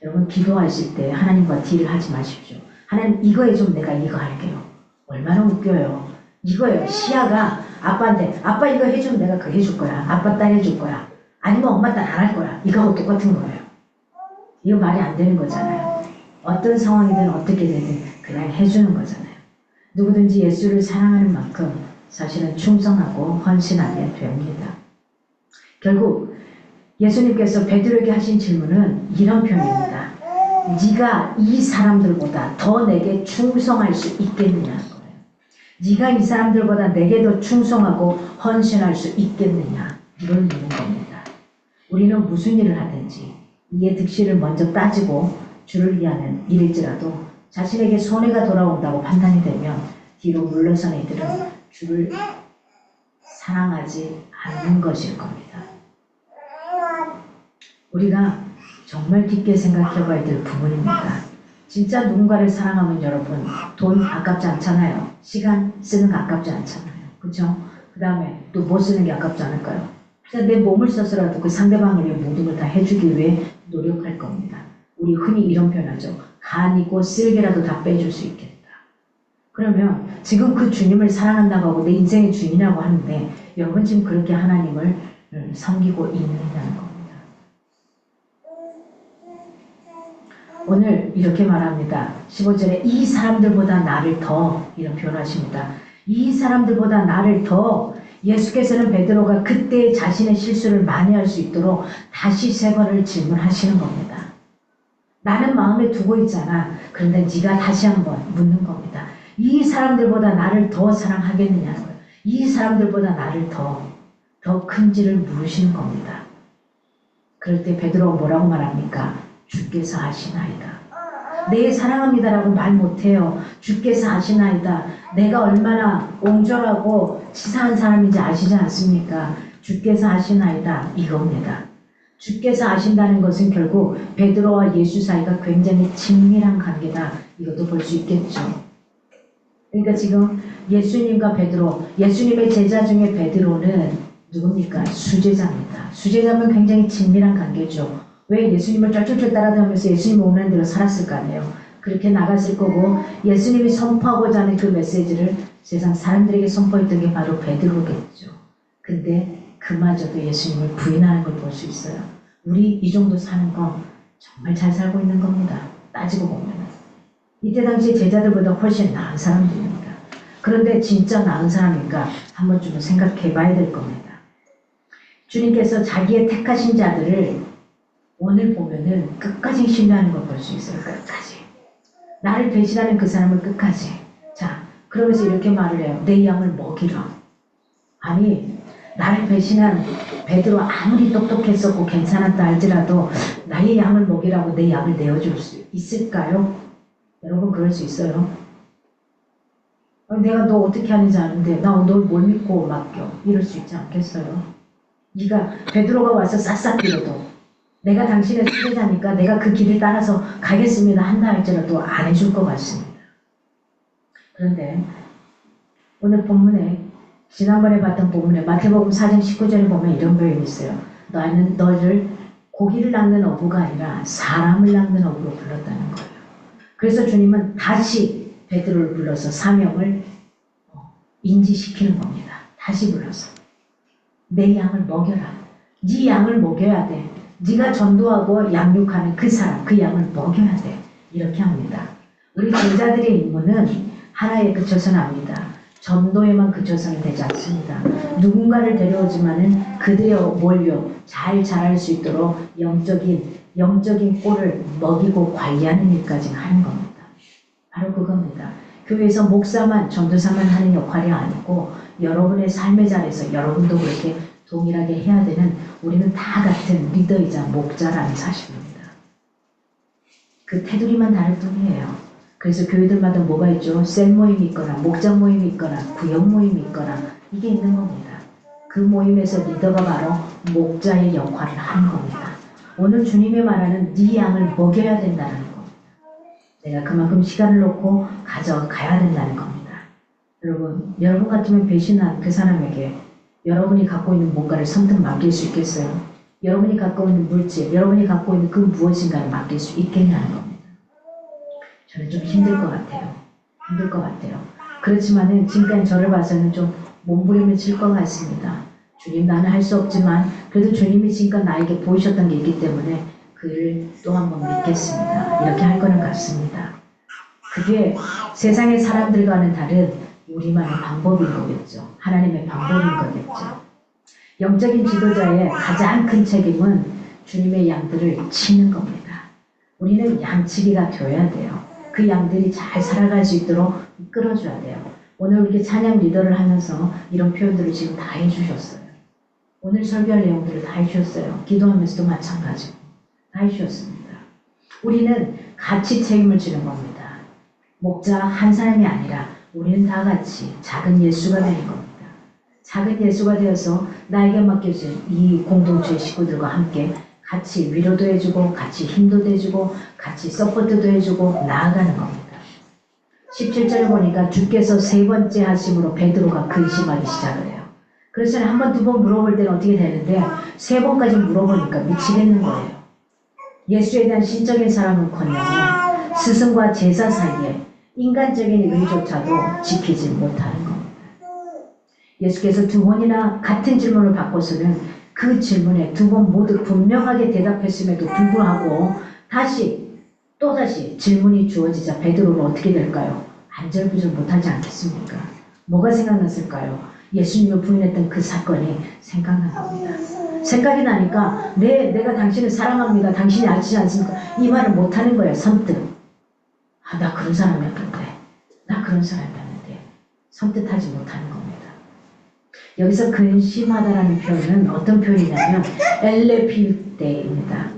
여러분 기도하실 때 하나님과 딜을 하지 마십시오. 하나님 이거에 좀 내가 이거 할게요. 얼마나 웃겨요. 이거예요. 시야가 아빠한테 아빠 이거 해주면 내가 그거 해줄 거야. 아빠 딸 해줄 거야. 아니면 엄마 딸 안 할 거야. 이거하고 똑같은 거예요. 이거 말이 안 되는 거잖아요. 어떤 상황이든 어떻게 되든 그냥 해주는 거잖아요. 누구든지 예수를 사랑하는 만큼 사실은 충성하고 헌신하게 됩니다. 결국 예수님께서 베드로에게 하신 질문은 이런 표현입니다. 네가 이 사람들보다 더 내게 충성할 수 있겠느냐는 거예요. 네가 이 사람들보다 내게 더 충성하고 헌신할 수 있겠느냐 이걸 묻는 겁니다. 우리는 무슨 일을 하든지 이의 득실을 먼저 따지고 주를 위하는 일일지라도 자신에게 손해가 돌아온다고 판단이 되면 뒤로 물러선 이들은 주를 사랑하지 않는 것일 겁니다. 우리가 정말 깊게 생각해 봐야 될 부분입니다. 진짜 누군가를 사랑하면 여러분 돈 아깝지 않잖아요. 시간 쓰는 거 아깝지 않잖아요. 그렇죠? 그 다음에 또 뭐 쓰는 게 아깝지 않을까요? 그래서 내 몸을 써서라도 그 상대방을 위해 모든 걸 다 해주기 위해 노력할 겁니다. 우리 흔히 이런 표현하죠. 간이고 쓸개라도 다 빼줄 수 있겠다. 그러면 지금 그 주님을 사랑한다고 하고 내 인생의 주인이라고 하는데 여러분 지금 그렇게 하나님을 섬기고 있느냐는 겁니다. 오늘 이렇게 말합니다. 15절에 이 사람들보다 나를 더 이런 표현하십니다. 이 사람들보다 나를 더 예수께서는 베드로가 그때 자신의 실수를 만회할 수 있도록 다시 세 번을 질문하시는 겁니다. 나는 마음에 두고 있잖아. 그런데 네가 다시 한번 묻는 겁니다. 이 사람들보다 나를 더 사랑하겠느냐는 거예요. 이 사람들보다 나를 더 큰지를 물으시는 겁니다. 그럴 때 베드로가 뭐라고 말합니까? 주께서 하시나이다. 내 사랑합니다라고 말 못해요. 주께서 하시나이다. 내가 얼마나 옹졸하고 치사한 사람인지 아시지 않습니까? 주께서 하시나이다. 이겁니다. 주께서 아신다는 것은 결국 베드로와 예수 사이가 굉장히 친밀한 관계다. 이것도 볼 수 있겠죠. 그러니까 지금 예수님과 베드로, 예수님의 제자 중에 베드로는 누굽니까? 수제자입니다. 수제자면 굉장히 친밀한 관계죠. 왜 예수님을 쫄쫄쫄 따라다니면서 예수님이 오는 대로 살았을 거 아니에요. 그렇게 나갔을 거고 예수님이 선포하고자 하는 그 메시지를 세상 사람들에게 선포했던 게 바로 베드로겠죠. 근데 그마저도 예수님을 부인하는 걸 볼 수 있어요. 우리 이 정도 사는 건 정말 잘 살고 있는 겁니다. 따지고 보면. 이때 당시 제자들보다 훨씬 나은 사람들입니다. 그런데 진짜 나은 사람인가 한 번쯤은 생각해 봐야 될 겁니다. 주님께서 자기의 택하신 자들을 오늘 보면은 끝까지 신뢰하는 걸 볼 수 있어요. 끝까지. 나를 배신하는 그 사람을 끝까지. 자, 그러면서 이렇게 말을 해요. 내 양을 먹이라. 아니, 나를 배신한 베드로 아무리 똑똑했었고 괜찮았다 할지라도 나의 양을 먹이라고 내 양을 내어줄 수 있을까요? 여러분 그럴 수 있어요? 내가 너 어떻게 하는지 아는데 나 널 뭘 믿고 맡겨. 이럴 수 있지 않겠어요? 네가 베드로가 와서 싹싹 빌어도 내가 당신의 수제자니까 내가 그 길을 따라서 가겠습니다 한다 할지라도 안 해줄 것 같습니다. 그런데 오늘 본문에 지난번에 봤던 본문에 마태복음 4장 19절에 보면 이런 표현이 있어요. 너는 너를 고기를 낚는 어부가 아니라 사람을 낚는 어부로 불렀다는 거예요. 그래서 주님은 다시 베드로를 불러서 사명을 인지시키는 겁니다. 다시 불러서 내 양을 먹여라. 네 양을 먹여야 돼. 네가 전도하고 양육하는 그 사람, 그 양을 먹여야 돼. 이렇게 합니다. 우리 제자들의 임무는 하나에 그쳐서는 압니다. 전도에만 그쳐서는 되지 않습니다. 누군가를 데려오지만은 그들의 몰려 잘 자랄 수 있도록 영적인 꼴을 먹이고 관리하는 일까지 하는 겁니다. 바로 그겁니다. 교회에서 목사만, 전도사만 하는 역할이 아니고 여러분의 삶의 자리에서 여러분도 그렇게 동일하게 해야 되는 우리는 다 같은 리더이자 목자라는 사실입니다. 그 테두리만 다를 뿐이에요. 그래서 교회들마다 뭐가 있죠? 셀 모임이 있거나 목장 모임이 있거나 구역 모임이 있거나 이게 있는 겁니다. 그 모임에서 리더가 바로 목자의 역할을 하는 겁니다. 오늘 주님이 말하는 네 양을 먹여야 된다는 겁니다. 내가 그만큼 시간을 놓고 가져가야 된다는 겁니다. 여러분 같으면 배신한 그 사람에게 여러분이 갖고 있는 뭔가를 선뜻 맡길 수 있겠어요? 여러분이 갖고 있는 물질, 여러분이 갖고 있는 그 무엇인가를 맡길 수 있겠냐는 겁니다. 저는 좀 힘들 것 같아요. 그렇지만은 지금까지 저를 봐서는 좀 몸부림을 칠 것 같습니다. 주님, 나는 할 수 없지만 그래도 주님이 지금까지 나에게 보이셨던 게 있기 때문에 그를 또 한 번 믿겠습니다. 이렇게 할 거는 같습니다. 그게 세상의 사람들과는 다른 우리만의 방법인 거겠죠. 하나님의 방법인 거겠죠. 영적인 지도자의 가장 큰 책임은 주님의 양들을 치는 겁니다. 우리는 양치기가 되어야 돼요. 그 양들이 잘 살아갈 수 있도록 끌어줘야 돼요. 오늘 이렇게 찬양 리더를 하면서 이런 표현들을 지금 다 해주셨어요. 오늘 설교할 내용들을 다 해주셨어요. 기도하면서도 마찬가지고 다 해주셨습니다. 우리는 같이 책임을 지는 겁니다. 목자 한 사람이 아니라 우리는 다 같이 작은 예수가 되는 겁니다. 작은 예수가 되어서 나에게 맡겨진 이 공동체의 식구들과 함께 같이 위로도 해주고 같이 힘도 대주고 같이 서포트도 해주고 나아가는 겁니다. 17절에 보니까 주께서 세 번째 하심으로 베드로가 근심하기 시작을 해요. 그래서 한 번, 두 번 물어볼 때는 어떻게 되는데 세 번까지 물어보니까 미치겠는 거예요. 예수에 대한 신적인 사랑은커녕 스승과 제자 사이에 인간적인 의조차도 지키지 못하는 겁니다. 예수께서 두 번이나 같은 질문을 받고서는 그 질문에 두 번 모두 분명하게 대답했음에도 불구하고 또다시 질문이 주어지자 베드로는 어떻게 될까요? 안절부절 못하지 않겠습니까? 뭐가 생각났을까요? 예수님을 부인했던 그 사건이 생각난 겁니다. 생각이 나니까 내가 당신을 사랑합니다. 당신이 아시지 않습니까? 이 말을 못하는 거예요. 선뜻. 나 그런 사람이었는데. 선뜻하지 못하는 겁니다. 여기서 근심하다라는 표현은 어떤 표현이냐면 엘레피데입니다.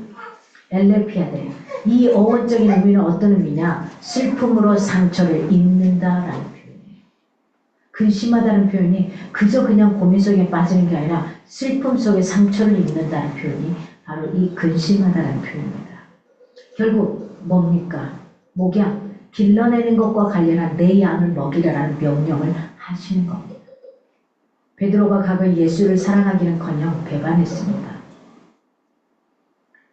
엘레피아데. 이 어원적인 의미는 어떤 의미냐? 슬픔으로 상처를 입는다라는 표현이에요. 근심하다는 표현이 그저 그냥 고민 속에 빠지는 게 아니라 슬픔 속에 상처를 입는다는 표현이 바로 이 근심하다는 표현입니다. 결국 뭡니까? 목양, 길러내는 것과 관련한 내 양을 먹이라라는 명령을 하시는 겁니다. 베드로가 과거 예수를 사랑하기는커녕 배반했습니다.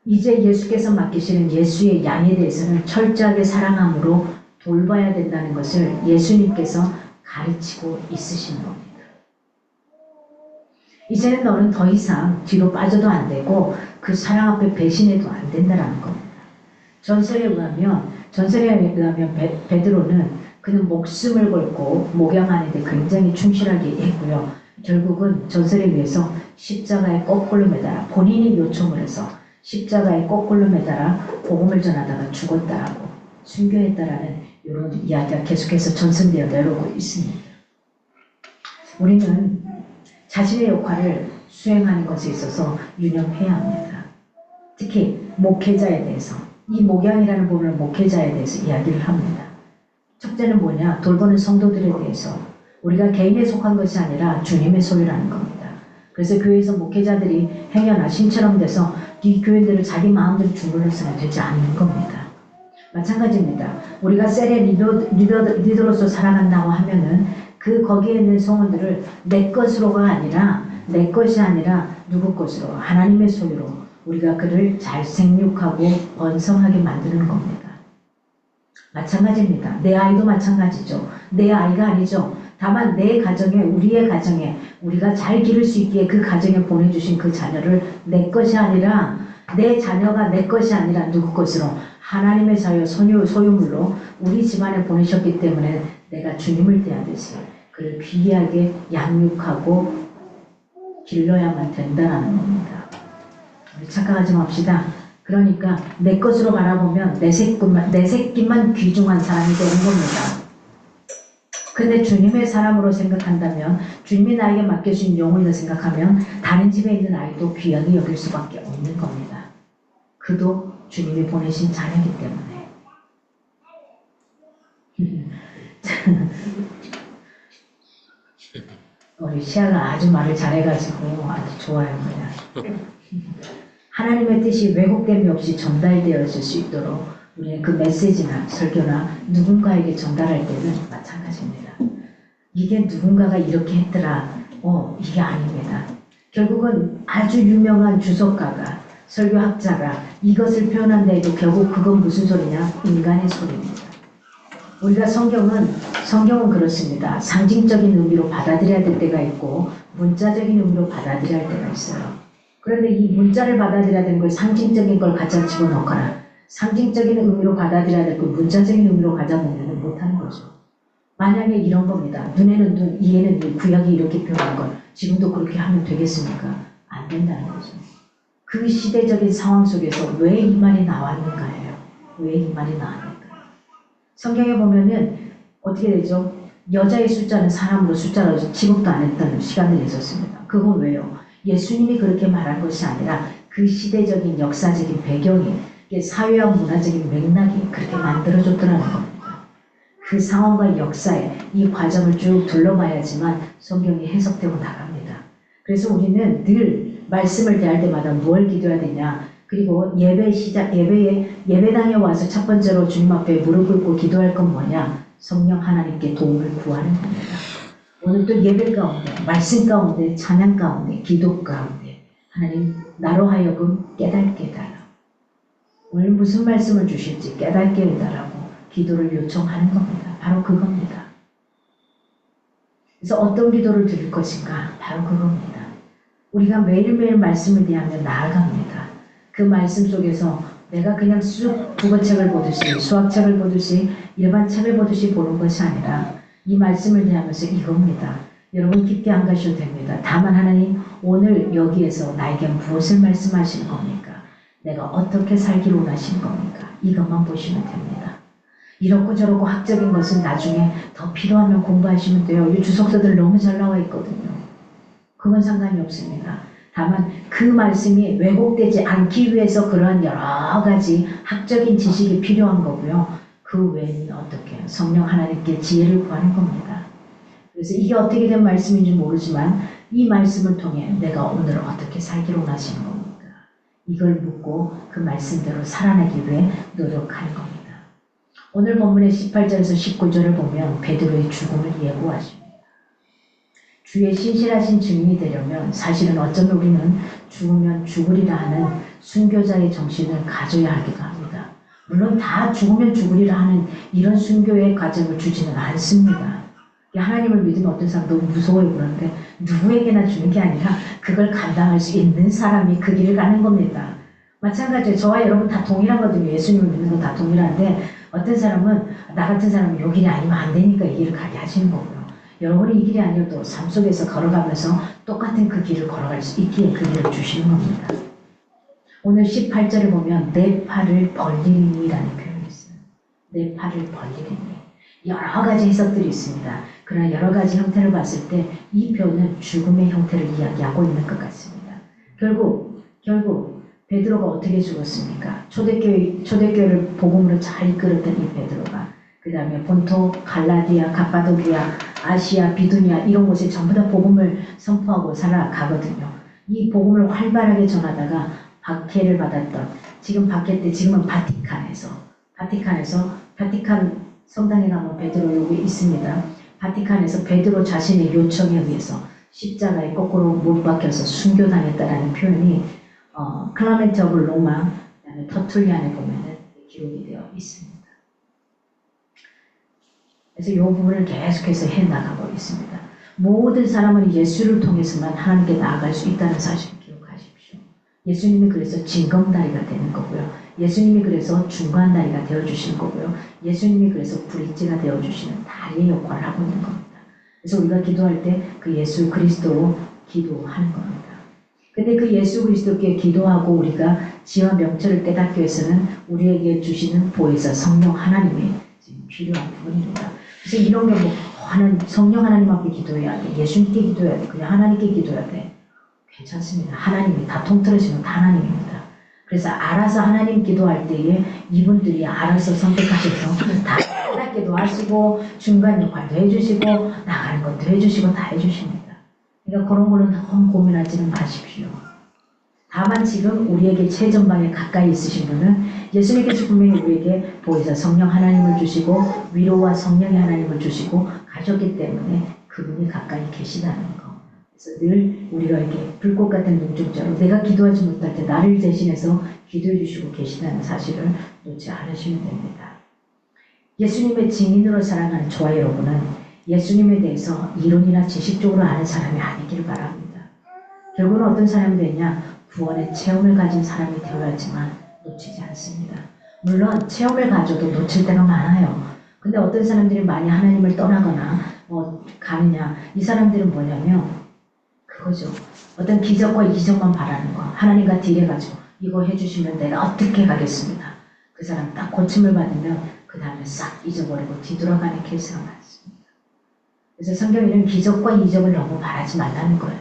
이제 예수께서 맡기시는 예수의 양에 대해서는 철저하게 사랑함으로 돌봐야 된다는 것을 예수님께서 가르치고 있으시는 겁니다. 이제는 너는 더 이상 뒤로 빠져도 안 되고 그 사랑 앞에 배신해도 안 된다는 겁니다. 전설에 의하면 베드로는 그는 목숨을 걸고 목양하는 데 굉장히 충실하게 했고요. 결국은 전설에 의해서 십자가에 거꾸로 매달아 본인이 요청을 해서 십자가에 거꾸로 매달아 복음을 전하다가 죽었다라고 순교했다라는 이런 이야기가 계속해서 전승되어 내려오고 있습니다. 우리는 자신의 역할을 수행하는 것에 있어서 유념해야 합니다. 특히 목회자에 대해서 이 목양이라는 부분을 목회자에 대해서 이야기를 합니다. 첫째는 뭐냐? 돌보는 성도들에 대해서 우리가 개인에 속한 것이 아니라 주님의 소유라는 겁니다. 그래서 교회에서 목회자들이 행여나 신처럼 돼서 이 교회들을 자기 마음대로 주물러서는 되지 않는 겁니다. 마찬가지입니다. 우리가 셀의 리더로서 살아간다고 하면은 거기에 있는 성원들을 내 것으로가 아니라 내 것이 아니라 누구 것으로 하나님의 소유로 우리가 그를 잘 생육하고 번성하게 만드는 겁니다. 마찬가지입니다. 내 아이도 마찬가지죠. 내 아이가 아니죠. 다만 내 가정에 우리의 가정에 우리가 잘 기를 수 있기에 그 가정에 보내주신 그 자녀를 내 것이 아니라 내 자녀가 내 것이 아니라 누구 것으로 하나님의 소유물로 우리 집안에 보내셨기 때문에 내가 주님을 대하듯이 그를 귀하게 양육하고 길러야만 된다는 겁니다. 우리 착각하지 맙시다. 그러니까 내 것으로 바라보면 내 새끼만 귀중한 사람이 되는 겁니다. 근데 주님의 사람으로 생각한다면 주님이 나에게 맡겨준 영혼이라 생각하면 다른 집에 있는 아이도 귀하게 여길 수밖에 없는 겁니다. 그도 주님이 보내신 자녀이기 때문에. 우리 시아가 아주 말을 잘해가지고 아주 좋아요. 그냥. 하나님의 뜻이 왜곡됨이 없이 전달되어질 수 있도록 우리는 그 메시지나 설교나 누군가에게 전달할 때는 마찬가지입니다. 이게 누군가가 이렇게 했더라. 이게 아닙니다. 결국은 아주 유명한 주석가가 설교학자가 이것을 표현한다 해도 결국 그건 무슨 소리냐? 인간의 소리입니다. 우리가 성경은 그렇습니다. 상징적인 의미로 받아들여야 될 때가 있고 문자적인 의미로 받아들여야 할 때가 있어요. 그런데 이 문자를 받아들여야 되는 걸 상징적인 걸 갖다 집어넣거나 상징적인 의미로 받아들여야 될 걸 문자적인 의미로 가져보면 못하는 거죠. 만약에 이런 겁니다. 눈에는 눈, 이에는 이, 구약이 이렇게 표현한 걸 지금도 그렇게 하면 되겠습니까? 안 된다는 거죠. 그 시대적인 상황 속에서 왜 이 말이 나왔는가예요. 왜 이 말이 나왔는가. 성경에 보면은 어떻게 되죠? 여자의 숫자는 사람으로 숫자로 지급도 안 했다는 시간들이 있었습니다. 그건 왜요? 예수님이 그렇게 말한 것이 아니라 그 시대적인 역사적인 배경이 사회와 문화적인 맥락이 그렇게 만들어줬더라는 겁니다. 그 상황과 역사에 이 과정을 쭉 둘러봐야지만 성경이 해석되고 나갑니다. 그래서 우리는 늘 말씀을 대할 때마다 뭘 기도해야 되냐. 그리고 예배당에 와서 첫 번째로 주님 앞에 무릎 꿇고 기도할 건 뭐냐. 성령 하나님께 도움을 구하는 겁니다. 오늘 또 예배 가운데, 말씀 가운데, 찬양 가운데, 기도 가운데 하나님 나로 하여금 깨닫게 해달라고. 오늘 무슨 말씀을 주실지 깨닫게 해달라고 기도를 요청하는 겁니다. 바로 그겁니다. 그래서 어떤 기도를 드릴 것인가? 바로 그겁니다. 우리가 매일매일 말씀을 대하며 나아갑니다. 그 말씀 속에서 내가 그냥 쑥 국어책을 보듯이 수학책을 보듯이 일반 책을 보듯이 보는 것이 아니라 이 말씀을 대하면서 이겁니다. 여러분 깊게 안 가셔도 됩니다. 다만 하나님 오늘 여기에서 나에게 무엇을 말씀하시는 겁니까? 내가 어떻게 살기를 원하시는 겁니까? 이것만 보시면 됩니다. 이렇고 저렇고 학적인 것은 나중에 더 필요하면 공부하시면 돼요. 이 주석서들 너무 잘 나와 있거든요. 그건 상관이 없습니다. 다만 그 말씀이 왜곡되지 않기 위해서 그러한 여러 가지 학적인 지식이 필요한 거고요. 그 외에는 어떻게 해요? 성령 하나님께 지혜를 구하는 겁니다. 그래서 이게 어떻게 된 말씀인지 모르지만 이 말씀을 통해 내가 오늘 어떻게 살기를 원하시는 겁니까? 이걸 묻고 그 말씀대로 살아나기 위해 노력하는 겁니다. 오늘 본문의 18절에서 19절을 보면 베드로의 죽음을 예고하십니다. 주의 신실하신 증인이 되려면 사실은 어쩌면 우리는 죽으면 죽으리라 하는 순교자의 정신을 가져야 하기도 합니다. 물론 다 죽으면 죽으리라 하는 이런 순교의 과정을 주지는 않습니다. 하나님을 믿으면 어떤 사람 너무 무서워요 그러는데 누구에게나 주는 게 아니라 그걸 감당할 수 있는 사람이 그 길을 가는 겁니다. 마찬가지로 저와 여러분 다 동일하거든요. 예수님을 믿는 건 다 동일한데 어떤 사람은 나 같은 사람은 이 길이 아니면 안 되니까 이 길을 가게 하시는 거고요. 여러분이 이 길이 아니어도 삶 속에서 걸어가면서 똑같은 그 길을 걸어갈 수 있기에 그 길을 주시는 겁니다. 오늘 18절을 보면 내 팔을 벌리니라는 표현이 있어요. 내 팔을 벌리니. 여러 가지 해석들이 있습니다. 그러나 여러 가지 형태를 봤을 때 이 표현은 죽음의 형태를 이야기하고 있는 것 같습니다. 결국 베드로가 어떻게 죽었습니까? 초대교회를 복음으로 잘 이끌었던 이 베드로가 그 다음에 본토, 갈라디아, 갑바도기아, 아시아, 비두니아 이런 곳에 전부 다 복음을 선포하고 살아가거든요. 이 복음을 활발하게 전하다가 박해를 받았던 지금 박해 때 지금은 바티칸에서 바티칸 성당에 가면 베드로 여기 있습니다. 바티칸에서 베드로 자신의 요청에 의해서 십자가에 거꾸로 못 박혀서 순교당했다라는 표현이 클라멘트 오브 로마, 그다음에 터툴리안에 보면은 기록이 되어 있습니다. 그래서 이 부분을 계속해서 해나가고 있습니다. 모든 사람은 예수를 통해서만 하나님께 나아갈 수 있다는 사실을 기억하십시오. 예수님이 그래서 징검다리가 되는 거고요. 예수님이 그래서 중간다리가 되어주시는 거고요. 예수님이 그래서 브릿지가 되어주시는 다리의 역할을 하고 있는 겁니다. 그래서 우리가 기도할 때 그 예수 그리스도로 기도하는 겁니다. 근데 그 예수 그리스도께 기도하고 우리가 지와 명철을 깨닫기 위해서는 우리에게 주시는 보혜사 성령 하나님이 지금 필요한 부분입니다. 그래서 이런 게 뭐 성령 하나님 앞에 기도해야 돼, 예수님께 기도해야 돼, 그냥 하나님께 기도해야 돼. 괜찮습니다. 하나님이 다 통틀어지면 다 하나님입니다. 그래서 알아서 하나님 기도할 때에 이분들이 알아서 선택하셔서 다 깨닫게도 하시고 중간 역할도 해주시고 나가는 것도 해주시고 다 해주십니다. 그러니까 그런 거는 너무 고민하지는 마십시오. 다만 지금 우리에게 최전방에 가까이 있으신 분은 예수님께서 분명히 우리에게 보혜사 성령 하나님을 주시고 위로와 성령의 하나님을 주시고 가셨기 때문에 그분이 가까이 계시다는 거. 그래서 늘 우리가 이렇게 불꽃 같은 눈동자로 내가 기도하지 못할 때 나를 대신해서 기도해 주시고 계시다는 사실을 놓지 않으시면 됩니다. 예수님의 증인으로 살아가는 저와 여러분은 예수님에 대해서 이론이나 지식적으로 아는 사람이 아니기를 바랍니다. 결국은 어떤 사람이 되냐? 구원의 체험을 가진 사람이 되어야지만 놓치지 않습니다. 물론 체험을 가져도 놓칠 때가 많아요. 근데 어떤 사람들이 많이 하나님을 떠나거나 가느냐, 이 사람들은 뭐냐면 그거죠. 어떤 기적과 이적만 바라는 거. 하나님과 딜해가지고 이거 해주시면 내가 어떻게 가겠습니다. 그 사람 딱 고침을 받으면 그 다음에 싹 잊어버리고 뒤돌아가는 케이스가 많습니다. 그래서 성경에는 기적과 이적을 너무 바라지 말라는 거예요.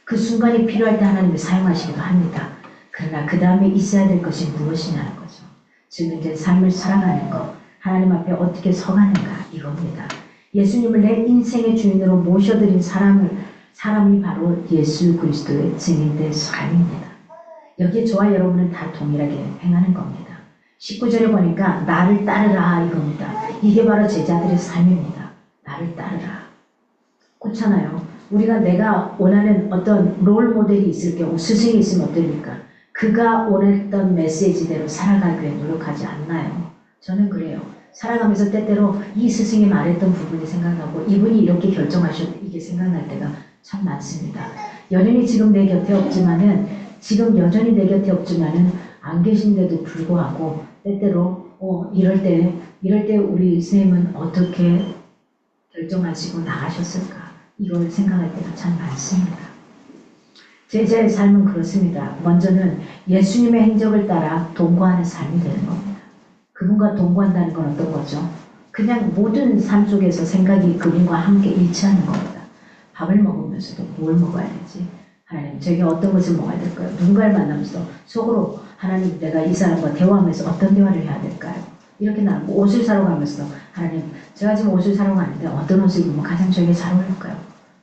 그 순간이 필요할 때 하나님이 사용하시기도 합니다. 그러나 그 다음에 있어야 될 것이 무엇이냐는 거죠. 증인된 삶을 살아가는 것, 하나님 앞에 어떻게 서가는가 이겁니다. 예수님을 내 인생의 주인으로 모셔드린 사람이 바로 예수 그리스도의 증인된 삶입니다. 여기에 저와 여러분은 다 동일하게 행하는 겁니다. 19절에 보니까 나를 따르라 이겁니다. 이게 바로 제자들의 삶입니다. 나를 따르라. 그렇잖아요. 우리가 내가 원하는 어떤 롤 모델이 있을 경우 스승이 있으면 어떨까? 그가 원했던 메시지대로 살아가기 위해 노력하지 않나요? 저는 그래요. 살아가면서 때때로 이 스승이 말했던 부분이 생각나고 이분이 이렇게 결정하셨는데 이게 생각날 때가 참 많습니다. 여전히 지금 내 곁에 없지만은 안 계신데도 불구하고 때때로 이럴 때 우리 선생님은 어떻게 결정하시고 나가셨을까? 이걸 생각할 때가 참 많습니다. 제자의 삶은 그렇습니다. 먼저는 예수님의 행적을 따라 동거하는 삶이 되는 겁니다. 그분과 동거한다는 건 어떤 거죠? 그냥 모든 삶 속에서 생각이 그분과 함께 일치하는 겁니다. 밥을 먹으면서도 뭘 먹어야 되지? 하나님, 저에게 어떤 것을 먹어야 될까요? 누군가를 만나면서 속으로 하나님, 내가 이 사람과 대화하면서 어떤 대화를 해야 될까요? 이렇게 나누고 옷을 사러 가면서도 하나님, 제가 지금 옷을 사러 가는데 어떤 옷을 입으면 가장 저에게 잘 어울릴까요?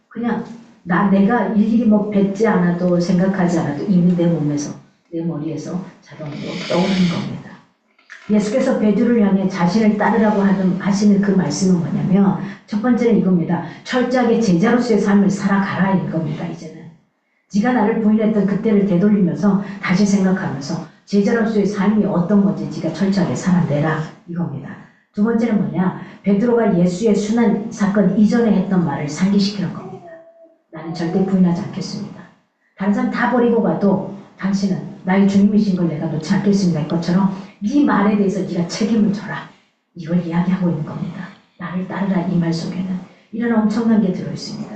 그냥 내가 일일이 뱉지 않아도 생각하지 않아도 이미 내 몸에서 내 머리에서 자동으로 떠오르는 겁니다. 예수께서 베드로를 향해 자신을 따르라고 하시는 그 말씀은 뭐냐면 첫 번째는 이겁니다. 철저하게 제자로서의 삶을 살아가라 이겁니다. 이제는 네가 나를 부인했던 그때를 되돌리면서 다시 생각하면서 제자로서의 삶이 어떤 건지 네가 철저하게 살아내라 이겁니다. 두 번째는 뭐냐? 베드로가 예수의 순환 사건 이전에 했던 말을 상기시키는 겁니다. 나는 절대 부인하지 않겠습니다. 다른 사람 다 버리고 가도 당신은 나의 주님이신 걸 내가 놓지 않겠습니다. 이것처럼 네 말에 대해서 네가 책임을 져라. 이걸 이야기하고 있는 겁니다. 나를 따르라 이 말 속에는 이런 엄청난 게 들어있습니다.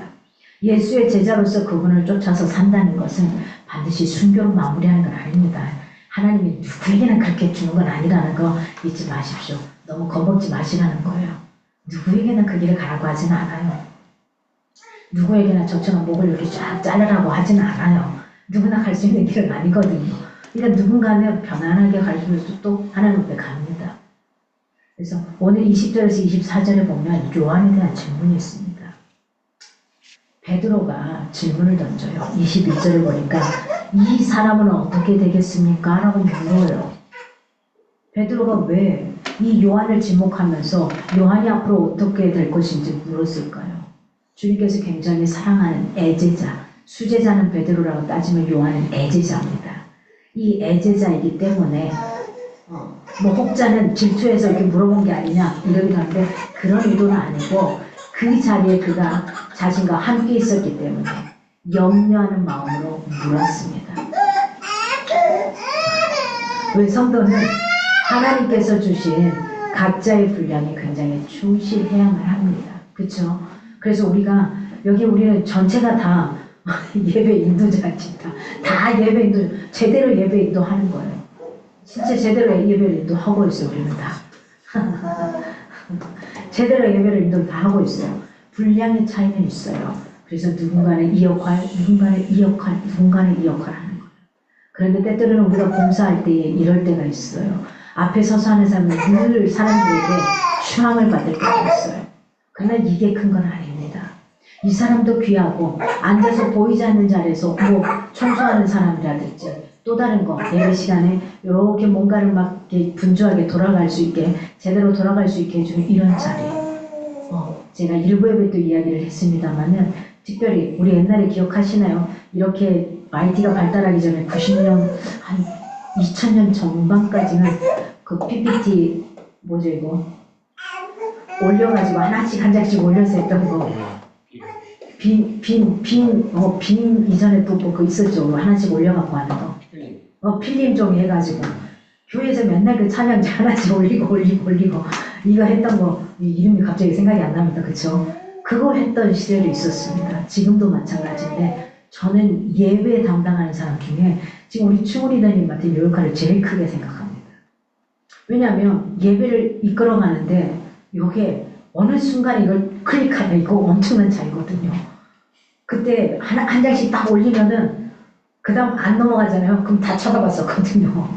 예수의 제자로서 그분을 쫓아서 산다는 것은 반드시 순교로 마무리하는 건 아닙니다. 하나님이 누구에게나 그렇게 주는 건 아니라는 거 잊지 마십시오. 너무 겁먹지 마시라는 거예요. 누구에게나 그 길을 가라고 하지는 않아요. 누구에게나 저처럼 목을 이렇게 쫙 자르라고 하지는 않아요. 누구나 갈 수 있는 길은 아니거든요. 그러니까 누군가는 편안하게 갈 수 있어도 또 하나님 앞에 갑니다. 그래서 오늘 20절에서 24절에 보면 요한에 대한 질문이 있습니다. 베드로가 질문을 던져요. 21절을 보니까 이 사람은 어떻게 되겠습니까? 라고 물어요. 베드로가 왜 이 요한을 지목하면서 요한이 앞으로 어떻게 될 것인지 물었을까요? 주님께서 굉장히 사랑하는 애제자, 수제자는 베드로라고 따지면 요한은 애제자입니다. 이 애제자이기 때문에 뭐 혹자는 질투해서 이렇게 물어본 게 아니냐 이러기도 하는데 그런 의도는 아니고 그 자리에 그가 자신과 함께 있었기 때문에 염려하는 마음으로 물었습니다. 왜 성도는 하나님께서 주신 각자의 분량이 굉장히 충실해야만 합니다. 그렇죠? 그래서 우리는 전체가 다 예배 인도자입니다. 다 예배 인도, 제대로 예배 인도하는 거예요. 진짜 제대로 예배를 인도하고 있어요. 우리는 다. 제대로 예배를 인도 다 하고 있어요. 분량의 차이는 있어요. 그래서 누군가는 이 역할, 누군가는 이 역할, 누군가는 이 역할을 하는 거예요. 그런데 때때로는 우리가 봉사할 때에 이럴 때가 있어요. 앞에 서서 하는 사람은 늘 사람들에게 추앙을 받을 때가 있어요. 그러나 이게 큰 건 아닙니다. 이 사람도 귀하고 앉아서 보이지 않는 자리에서 뭐 청소하는 사람이라든지 또 다른 거 예배 시간에 이렇게 뭔가를 막 이렇게 분주하게 돌아갈 수 있게 제대로 돌아갈 수 있게 해주는 이런 자리. 제가 일부 예배 때 이야기를 했습니다만은 특별히 우리 옛날에 기억하시나요? 이렇게 IT가 발달하기 전에 90년 한 2000년 전반까지는 그 PPT 뭐죠 이거 올려가지고 하나씩 한 장씩 올려서 했던 거 빈 이전에 또 뭐 그 있었죠. 하나씩 올려갖고 하는 거 필름 종이 해가지고 교회에서 맨날 그 찬양지 하나씩 올리고 이거 했던 거 이름이 갑자기 생각이 안 납니다. 그쵸? 그걸 했던 시절이 있었습니다. 지금도 마찬가지인데 저는 예배 담당하는 사람 중에 지금 우리 충훈이다님 맡은 이 역할을 제일 크게 생각합니다. 왜냐하면 예배를 이끌어가는데 이게 어느 순간 이걸 클릭하면 이거 엄청난 차이거든요. 그때 한 장씩 딱 올리면은 그 다음 안 넘어가잖아요. 그럼 다 쳐다봤었거든요.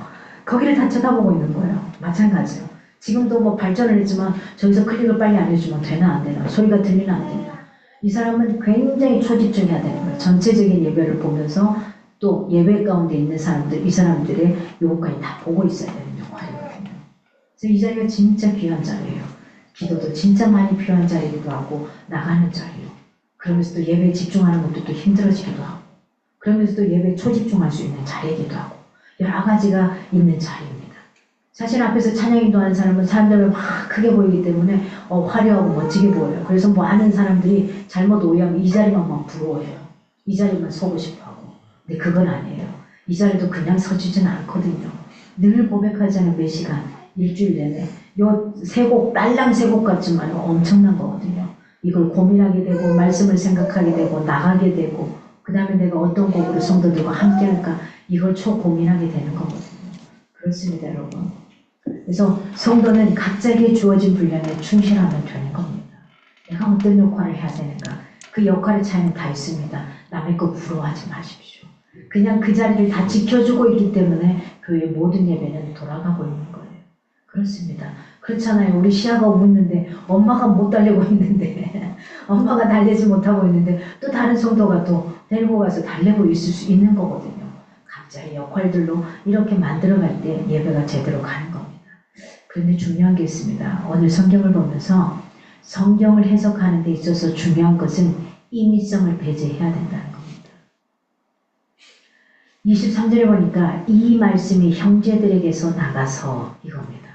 거기를 다 쳐다보고 있는 거예요. 마찬가지요. 지금도 뭐 발전을 했지만 저기서 클릭을 빨리 안 해주면 되나 안 되나 소리가 들리나 안 되나 이 사람은 굉장히 초집중해야 되는 거예요. 전체적인 예배를 보면서 또 예배 가운데 있는 사람들 이 사람들의 요구까지 다 보고 있어야 되는 역할이거든요. 그래서 이 자리가 진짜 귀한 자리예요. 기도도 진짜 많이 필요한 자리이기도 하고 나가는 자리예요. 그러면서 또 예배에 집중하는 것도 또 힘들어지기도 하고 그러면서 또 예배에 초집중할 수 있는 자리이기도 하고 여러 가지가 있는 자리입니다. 자신 앞에서 찬양 인도하는 사람은 사람들을 막 크게 보이기 때문에 화려하고 멋지게 보여요. 그래서 뭐 아는 사람들이 잘못 오해하면 이 자리만 막 부러워해요. 이 자리만 서고 싶어하고. 근데 그건 아니에요. 이 자리도 그냥 서지진 않거든요. 늘 고백하자는 몇 시간, 일주일 내내 요 세 곡, 딸랑 세 곡 같지만 엄청난 거거든요. 이걸 고민하게 되고 말씀을 생각하게 되고 나가게 되고 그 다음에 내가 어떤 곡으로 성도들과 함께 할까 이걸 고민하게 되는 거거든요. 그렇습니다, 여러분. 그래서 성도는 각자에게 주어진 분량에 충실하면 되는 겁니다. 내가 어떤 역할을 해야 되는가? 그 역할의 차이는 다 있습니다. 남의 거 부러워하지 마십시오. 그냥 그 자리를 다 지켜주고 있기 때문에 교회 모든 예배는 돌아가고 있는 거예요. 그렇습니다. 그렇잖아요. 우리 시아가 오고 있는데 엄마가 못 달리고 있는데 엄마가 달리지 못하고 있는데 또 다른 성도가 또 데리고 가서 달래고 있을 수 있는 거거든요. 각자의 역할들로 이렇게 만들어갈 때 예배가 제대로 가는 겁니다. 그런데 중요한 게 있습니다. 오늘 성경을 보면서 성경을 해석하는 데 있어서 중요한 것은 임의성을 배제해야 된다는 겁니다. 23절에 보니까 이 말씀이 형제들에게서 나가서 이겁니다.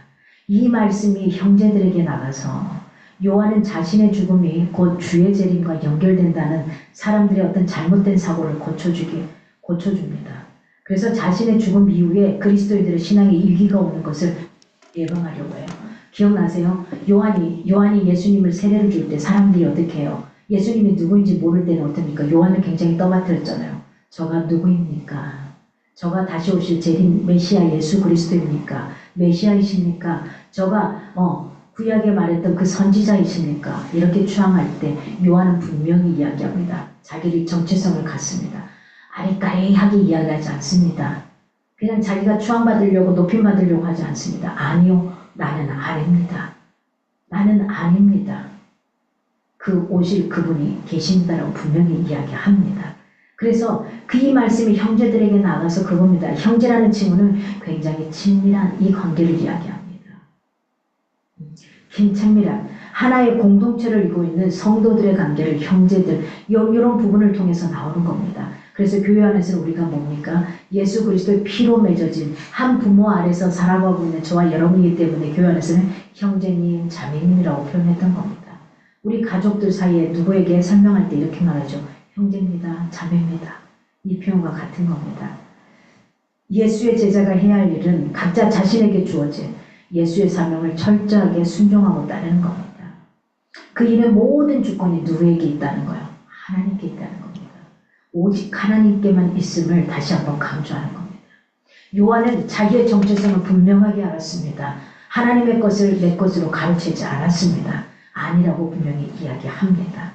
이 말씀이 형제들에게 나가서 요한은 자신의 죽음이 곧 주의 재림과 연결된다는 사람들의 어떤 잘못된 사고를 고쳐줍니다. 그래서 자신의 죽음 이후에 그리스도인들의 신앙에 위기가 오는 것을 예방하려고 해요. 기억나세요? 요한이 예수님을 세례를 줄 때 사람들이 어떻게 해요? 예수님이 누구인지 모를 때는 어떻습니까? 요한을 굉장히 떠받들었잖아요. 저가 누구입니까? 저가 다시 오실 재림 메시아 예수 그리스도입니까? 메시아이십니까? 저가 구약에 말했던 그 선지자이십니까? 이렇게 추앙할 때 요한은 분명히 이야기합니다. 자기의 정체성을 갖습니다. 아리까리하게 이야기하지 않습니다. 그냥 자기가 추앙받으려고 높임받으려고 하지 않습니다. 아니요. 나는 아닙니다. 나는 아닙니다. 그 오실 그분이 계신다라고 분명히 이야기합니다. 그래서 그 말씀이 형제들에게 나가서 그겁니다. 형제라는 칭호는 굉장히 친밀한 이 관계를 이야기합니다. 긴밀한 하나의 공동체를 이루고 있는 성도들의 관계를 형제들 이런 부분을 통해서 나오는 겁니다. 그래서 교회 안에서 우리가 뭡니까? 예수 그리스도의 피로 맺어진 한 부모 아래서 살아가고 있는 저와 여러분이기 때문에 교회 안에서는 형제님, 자매님이라고 표현했던 겁니다. 우리 가족들 사이에 누구에게 설명할 때 이렇게 말하죠. 형제입니다, 자매입니다. 이 표현과 같은 겁니다. 예수의 제자가 해야 할 일은 각자 자신에게 주어진 예수의 사명을 철저하게 순종하고 따르는 겁니다. 그 일의 모든 주권이 누구에게 있다는 거예요? 하나님께 있다는 겁니다. 오직 하나님께만 있음을 다시 한번 강조하는 겁니다. 요한은 자기의 정체성을 분명하게 알았습니다. 하나님의 것을 내 것으로 가르치지 않았습니다. 아니라고 분명히 이야기합니다.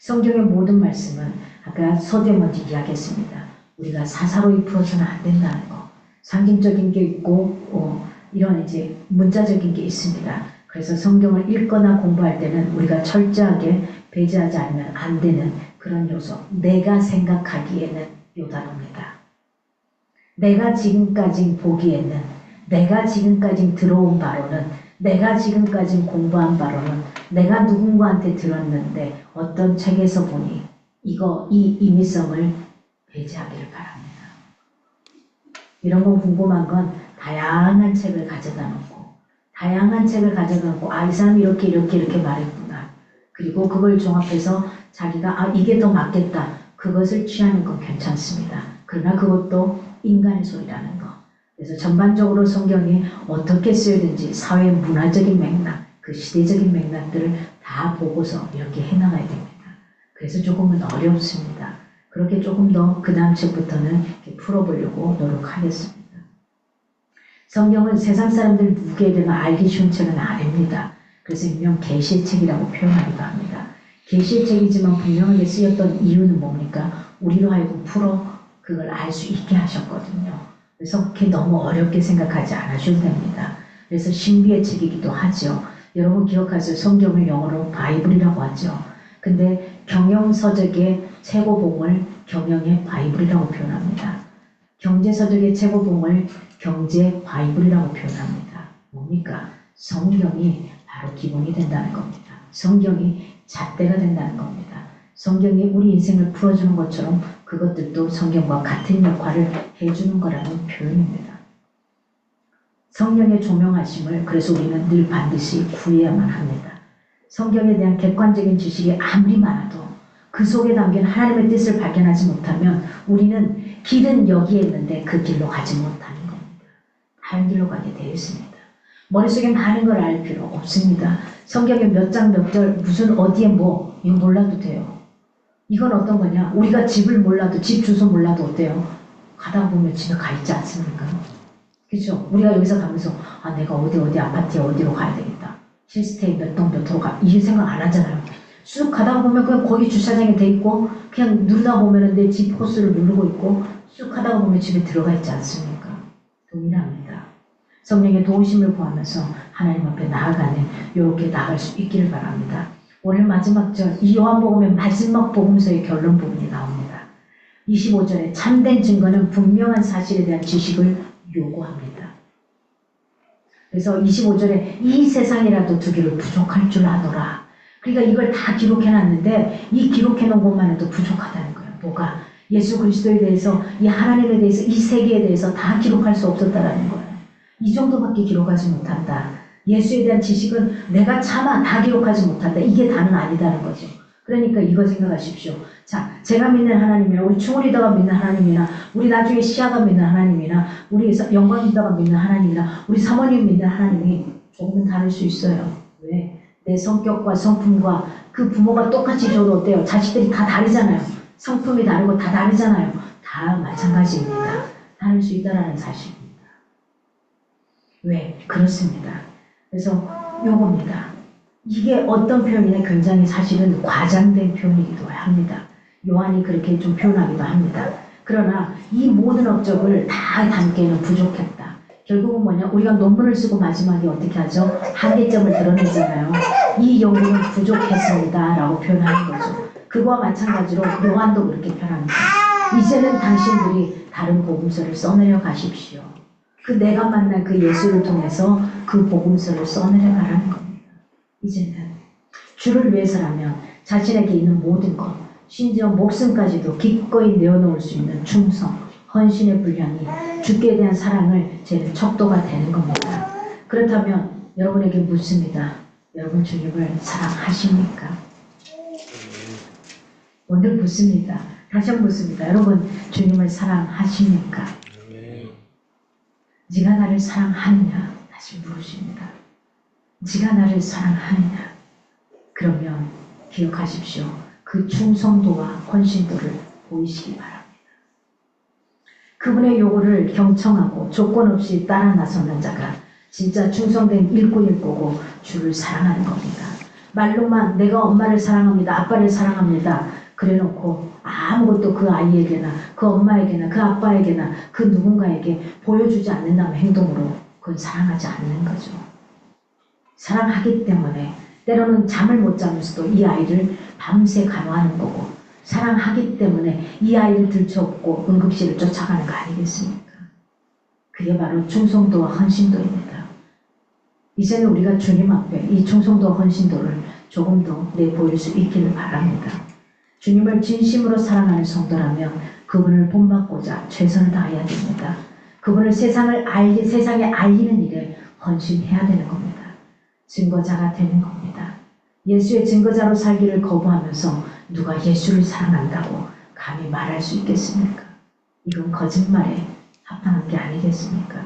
성경의 모든 말씀은 아까 서두에 먼저 이야기했습니다. 우리가 사사로이 풀어서는 안 된다는 거. 상징적인 게 있고 이런 이제 문자적인 게 있습니다. 그래서 성경을 읽거나 공부할 때는 우리가 철저하게 배제하지 않으면 안 되는 그런 요소. 내가 생각하기에는 요 단어입니다. 내가 지금까지 보기에는, 내가 지금까지 들어온 바로는, 내가 지금까지 공부한 바로는, 내가 누군가한테 들었는데 어떤 책에서 보니 이 임의성을 배제하기를 바랍니다. 이런 거 궁금한 건 다양한 책을 가져다 놓고 이 사람이 이렇게 말했구나. 그리고 그걸 종합해서 자기가 이게 더 맞겠다. 그것을 취하는 건 괜찮습니다. 그러나 그것도 인간의 소리라는 거. 그래서 전반적으로 성경이 어떻게 쓰여든지 사회 문화적인 맥락, 그 시대적인 맥락들을 다 보고서 이렇게 해나가야 됩니다. 그래서 조금은 어렵습니다. 그렇게 조금 더 그 다음 책부터는 이렇게 풀어보려고 노력하겠습니다. 성경은 세상 사람들 누구에 대해 알기 쉬운 책은 아닙니다. 그래서 일명 계시의 책이라고 표현하기도 합니다. 계시의 책이지만 분명하게 쓰였던 이유는 뭡니까? 우리로 하여금 그걸 알 수 있게 하셨거든요. 그래서 그렇게 너무 어렵게 생각하지 않으셔도 됩니다. 그래서 신비의 책이기도 하죠. 여러분 기억하세요. 성경을 영어로 바이블이라고 하죠. 근데 경영서적의 최고봉을 경영의 바이블이라고 표현합니다. 경제서적의 최고봉을 경제 바이블이라고 표현합니다. 뭡니까? 성경이 바로 기본이 된다는 겁니다. 성경이 잣대가 된다는 겁니다. 성경이 우리 인생을 풀어주는 것처럼 그것들도 성경과 같은 역할을 해주는 거라는 표현입니다. 성령의 조명하심을 그래서 우리는 늘 반드시 구해야만 합니다. 성경에 대한 객관적인 지식이 아무리 많아도 그 속에 담긴 하나님의 뜻을 발견하지 못하면 우리는 길은 여기에 있는데 그 길로 가지 못하는 겁니다. 다른 길로 가게 되어 있습니다. 머릿속에 많은 걸 알 필요 없습니다. 성경에 몇 장 몇 절 무슨 어디에 이거 몰라도 돼요. 이건 어떤 거냐? 우리가 집을 몰라도 집 주소 몰라도 어때요? 가다 보면 집에 가 있지 않습니까? 그죠? 우리가 여기서 가면서 내가 어디 아파트에 어디로 가야 되겠다. 힐스테이 몇 동 몇 호로 가. 이게 생각 안 하잖아요. 쑥 가다 보면 그냥 거기 주차장에 돼 있고 그냥 누르다 보면 내 집 코스를 누르고 있고 쑥 가다가 보면 집에 들어가 있지 않습니까? 동일합니다. 성령의 도우심을 구하면서 하나님 앞에 나아가는 이렇게 나아갈 수 있기를 바랍니다. 오늘 마지막 절, 이 요한복음의 마지막 복음서의 결론 부분이 나옵니다. 25절에 참된 증거는 분명한 사실에 대한 지식을 요구합니다. 그래서 25절에 이 세상이라도 두기를 부족할 줄 아노라. 그러니까 이걸 다 기록해놨는데 이 기록해놓은 것만 해도 부족하다는 거예요. 뭐가? 예수 그리스도에 대해서, 이 하나님에 대해서, 이 세계에 대해서 다 기록할 수 없었다라는 거예요. 이 정도밖에 기록하지 못한다. 예수에 대한 지식은 내가 차마 다 기록하지 못한다. 이게 다는 아니다는 거죠. 그러니까 이거 생각하십시오. 자, 제가 믿는 하나님이나 우리 충우리더가 믿는 하나님이나 우리 나중에 시아가 믿는 하나님이나 우리 영광리더가 믿는 하나님이나 우리 사모님 믿는 하나님이 조금은 다를 수 있어요. 왜? 내 성격과 성품과 그 부모가 똑같이 줘도 어때요? 자식들이 다 다르잖아요. 성품이 다르고 다 다르잖아요. 다 마찬가지입니다. 다를 수 있다는 사실입니다. 왜? 그렇습니다. 그래서 요겁니다. 이게 어떤 표현이냐 굉장히 사실은 과장된 표현이기도 합니다. 요한이 그렇게 좀 표현하기도 합니다. 그러나 이 모든 업적을 다 담기에는 부족했다. 결국은 뭐냐? 우리가 논문을 쓰고 마지막에 어떻게 하죠? 한계점을 드러내잖아요. 이 연구는 부족했습니다 라고 표현하는 거죠. 그거와 마찬가지로 요한도 그렇게 표현합니다. 이제는 당신들이 다른 복음서를 써내려 가십시오. 그 내가 만난 그 예수를 통해서 그 복음서를 써내려 가라는 겁니다. 이제는 주를 위해서라면 자신에게 있는 모든 것, 심지어 목숨까지도 기꺼이 내어놓을 수 있는 충성, 헌신의 분량이 주께 대한 사랑을 제는 척도가 되는 겁니다. 그렇다면 여러분에게 묻습니다. 여러분 주님을 사랑하십니까? 오늘 묻습니다. 다시 한번 묻습니다. 여러분 주님을 사랑하십니까? 네가 나를 사랑하느냐? 다시 물으십니다. 네가 나를 사랑하느냐? 그러면 기억하십시오. 그 충성도와 헌신도를 보이시기 바랍니다. 그분의 요구를 경청하고 조건 없이 따라 나서는 자가 진짜 충성된 일꾼일 거고 주를 사랑하는 겁니다. 말로만 내가 엄마를 사랑합니다. 아빠를 사랑합니다. 그래놓고 아무것도 그 아이에게나 그 엄마에게나 그 아빠에게나 그 누군가에게 보여주지 않는다면 행동으로 그건 사랑하지 않는 거죠. 사랑하기 때문에 때로는 잠을 못 자면서도 이 아이를 밤새 간호하는 거고 사랑하기 때문에 이 아이를 들쳐업고 응급실을 쫓아가는 거 아니겠습니까? 그게 바로 충성도와 헌신도입니다. 이제는 우리가 주님 앞에 이 충성도와 헌신도를 조금 더 내보일 수 있기를 바랍니다. 주님을 진심으로 사랑하는 성도라면 그분을 본받고자 최선을 다해야 됩니다. 그분을 세상에 알리는 일에 헌신해야 되는 겁니다. 증거자가 되는 겁니다. 예수의 증거자로 살기를 거부하면서 누가 예수를 사랑한다고 감히 말할 수 있겠습니까? 이건 거짓말에 합당한 게 아니겠습니까?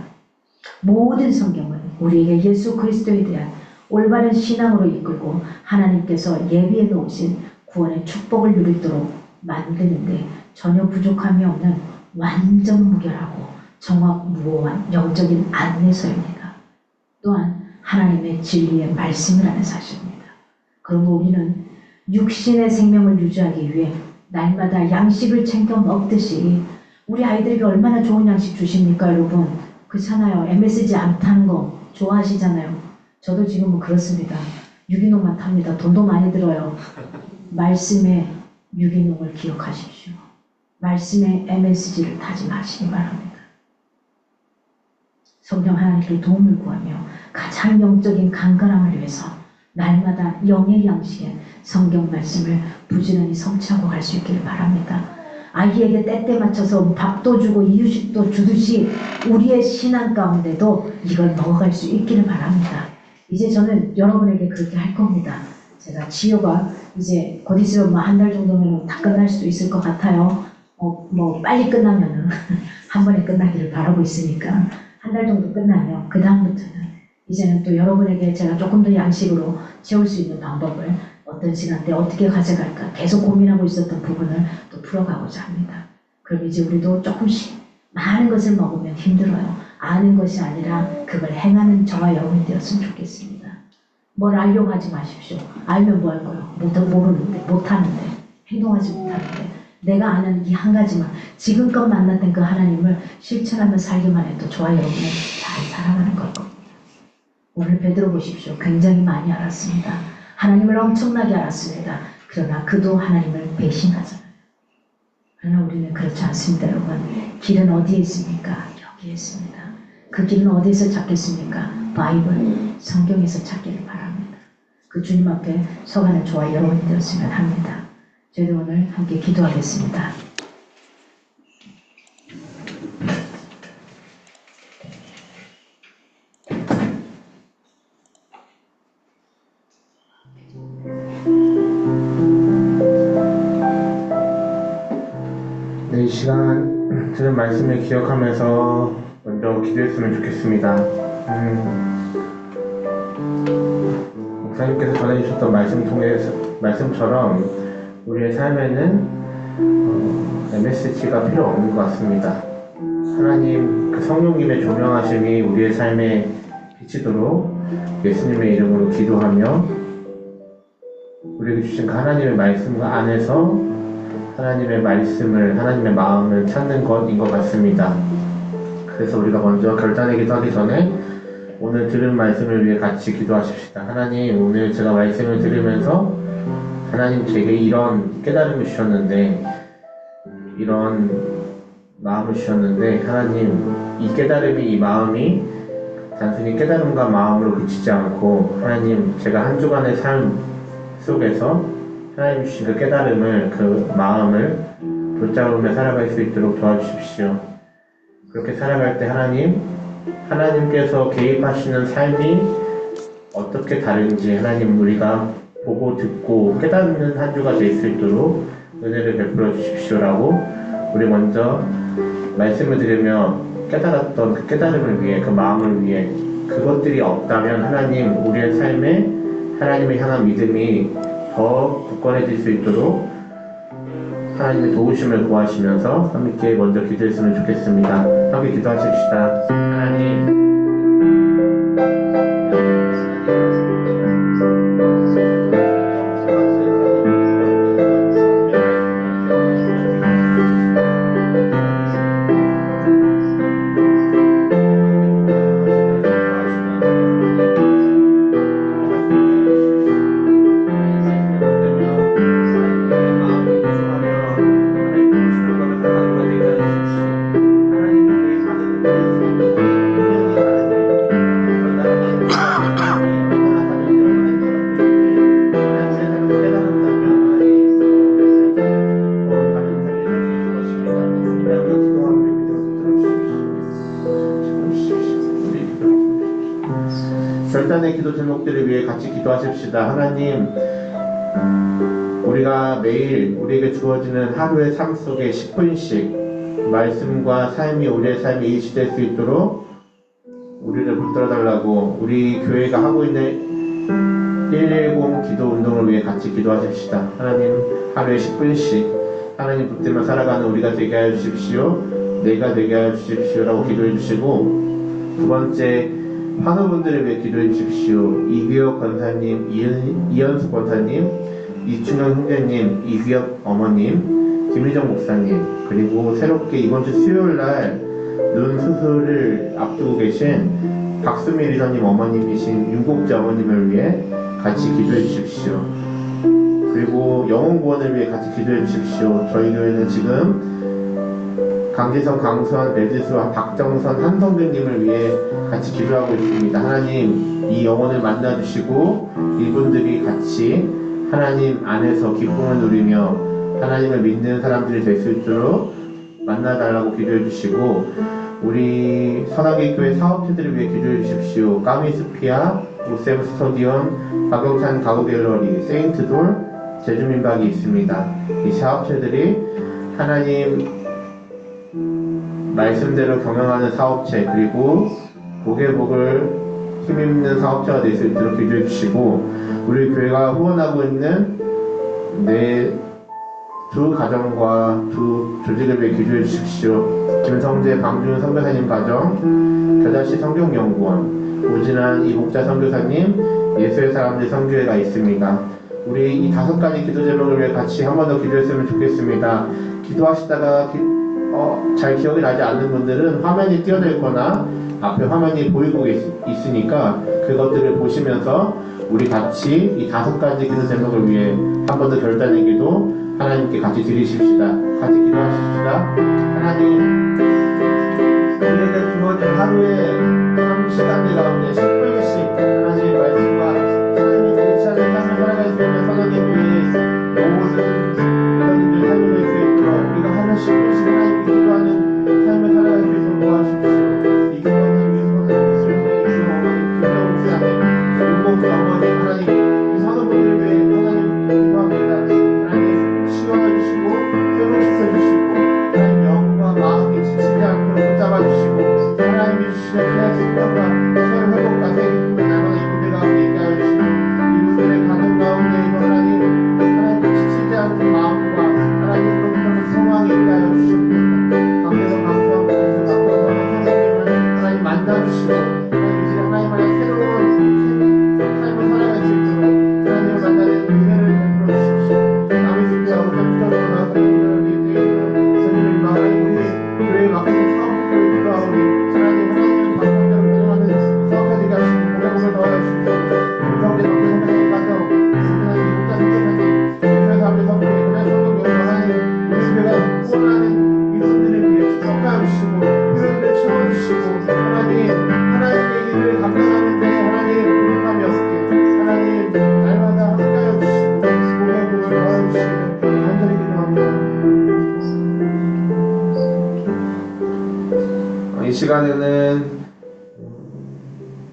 모든 성경은 우리에게 예수 그리스도에 대한 올바른 신앙으로 이끌고 하나님께서 예비해 놓으신 구원의 축복을 누리도록 만드는데 전혀 부족함이 없는 완전 무결하고 정확무오한 영적인 안내서입니다. 또한 하나님의 진리의 말씀이라는 사실입니다. 그러므로 우리는 육신의 생명을 유지하기 위해 날마다 양식을 챙겨 먹듯이 우리 아이들에게 얼마나 좋은 양식 주십니까 여러분? 그렇잖아요. MSG 안 타는 거 좋아하시잖아요. 저도 지금은 그렇습니다. 유기농만 탑니다. 돈도 많이 들어요. 말씀의 유기농을 기억하십시오. 말씀의 MSG를 타지 마시기 바랍니다. 성령 하나님께 도움을 구하며 가장 영적인 강건함을 위해서 날마다 영의 양식의 성경 말씀을 부지런히 성취하고 갈 수 있기를 바랍니다. 아이에게 때때 맞춰서 밥도 주고 이유식도 주듯이 우리의 신앙 가운데도 이걸 넣어갈 수 있기를 바랍니다. 이제 저는 여러분에게 그렇게 할 겁니다. 제가 치료가 이제 곧 있으면 한 달 정도면 다 끝날 수도 있을 것 같아요. 뭐 빨리 끝나면은 한 번에 끝나기를 바라고 있으니까 한 달 정도 끝나면 그 다음부터는 이제는 또 여러분에게 제가 조금 더 양식으로 채울 수 있는 방법을 어떤 시간대 어떻게 가져갈까 계속 고민하고 있었던 부분을 또 풀어가고자 합니다. 그럼 이제 우리도 조금씩 많은 것을 먹으면 힘들어요. 아는 것이 아니라 그걸 행하는 저와 여러분이 되었으면 좋겠습니다. 뭘 알려고 하지 마십시오. 알면 뭐 할 거예요? 모르는데, 못하는데, 행동하지 못하는데 내가 아는 이 한 가지만 지금껏 만났던 그 하나님을 실천하며 살기만 해도 저와 여러분은 잘 살아가는 걸 겁니다. 오늘 베드로 보십시오. 굉장히 많이 알았습니다. 하나님을 엄청나게 알았습니다. 그러나 그도 하나님을 배신하잖아요. 그러나 우리는 그렇지 않습니다. 여러분. 길은 어디에 있습니까? 여기에 있습니다. 그 길은 어디에서 찾겠습니까? 바이블, 성경에서 찾기를 바랍니다. 그 주님 앞에 서가는 저와 여러분이 되었으면 합니다. 저희들 오늘 함께 기도하겠습니다. 네, 이 시간 들은 말씀을 기억하면서 먼저 기도했으면 좋겠습니다. 목사님께서 전해주셨던 말씀처럼 우리의 삶에는 MSG가 필요 없는 것 같습니다. 하나님 그 성령님의 조명하심이 우리의 삶에 비치도록 예수님의 이름으로 기도하며 우리에게 주신 그 하나님의 말씀 안에서 하나님의 말씀을, 하나님의 마음을 찾는 것인 것 같습니다. 그 그래서 우리가 먼저 결단하기도 하기 전에 오늘 들은 말씀을 위해 같이 기도하십시다. 하나님, 오늘 제가 말씀을 들으면서 하나님 제게 이런 깨달음을 주셨는데, 이런 마음을 주셨는데, 하나님 이 깨달음이, 이 마음이 단순히 깨달음과 마음으로 그치지 않고, 하나님 제가 한 주간의 삶 속에서 하나님 주신 그 깨달음을, 그 마음을 붙잡으며 살아갈 수 있도록 도와주십시오. 그렇게 살아갈 때 하나님께서 개입하시는 삶이 어떻게 다른지 하나님 우리가 보고 듣고 깨닫는 한 주가 될 수 있도록 은혜를 베풀어 주십시오라고 우리 먼저 말씀을 들으며 깨달았던 그 깨달음을 위해, 그 마음을 위해, 그것들이 없다면 하나님 우리의 삶에 하나님을 향한 믿음이 더 굳건해질 수 있도록 하나님의 도우심을 구하시면서 함께 먼저 기도했으면 좋겠습니다. 함께 기도하십시다. 하나님, 결단의 기도 제목들을 위해 같이 기도하십시다. 하나님, 우리가 매일 우리에게 주어지는 하루의 삶 속에 10분씩 말씀과 삶이 우리의 삶에 일치될 수 있도록 우리를 붙들어달라고 우리 교회가 하고 있는 110 기도 운동을 위해 같이 기도하십시다. 하나님, 하루에 10분씩 하나님 붙들며 살아가는 우리가 되게 하여 주십시오. 내가 되게 하여 주십시오라고 기도해 주시고, 두 번째, 환우분들을 위해 기도해 주십시오. 이규혁 권사님, 이현수 권사님, 이춘영 형제님, 이규혁 어머님, 김희정 목사님, 그리고 새롭게 이번 주 수요일날 눈 수술을 앞두고 계신 박수미 리더님 어머님이신 윤곡재 어머님을 위해 같이 기도해 주십시오. 그리고 영혼 구원을 위해 같이 기도해 주십시오. 저희 교회는 지금 강재성, 강수환, 배지수와 박정선, 한성근님을 위해 같이 기도하고 있습니다. 하나님, 이 영혼을 만나주시고 이분들이 같이 하나님 안에서 기쁨을 누리며 하나님을 믿는 사람들이 될 수 있도록 만나달라고 기도해 주시고, 우리 선하계 교회 사업체들을 위해 기도해 주십시오. 까미스피아, 오셈 스터디온, 박영찬 가구 갤러리, 세인트돌, 제주민박이 있습니다. 이 사업체들이 하나님 말씀대로 경영하는 사업체, 그리고 복의 복을 힘입는 사업체가 될 수 있도록 기도해 주시고, 우리 교회가 후원하고 있는 두 가정과 두 조직을 위해 기도해 주십시오. 김성재, 방준 선교사님 가정, 겨자씨 성경연구원, 오진환 이복자 선교사님, 예수의 사람들 선교회가 있습니다. 우리 이 5가지 기도 제목을 위해 같이 한 번 더 기도했으면 좋겠습니다. 기도하시다가 잘 기억이 나지 않는 분들은 화면이 띄어져 앞에 화면이 보이고 있으니까 그것들을 보시면서 우리 같이 이 5가지 기도 제목을 위해 한 번 더 결단의 기도 하나님께 같이 드리십시다. 같이 기도하십시다. 하나님, 우리에게 주어진 하루의 3시간들 가운데 10분씩 하나님의 말씀과 하나님이 그렇지 않은 삶을 살아갈 수 있는 선하게 교회의 모든 여러분들 삶을 낼 수 있도록 우리가 하루 10분씩 하나님께 기도하는 삶을 살아갈 수 있도록 도와주십시오. 이승원 선생님, 김정욱 사님, 윤봉주 어머니, 하나님 이 선호분들을 위해 하나님 기도합니다. 하나님 시원해주시고 회복시켜주시고 하나님 영과 마음이 지치지 않도록 붙잡아주시고 하나님이 주시는 피할 생명과 회복과 세계 나눠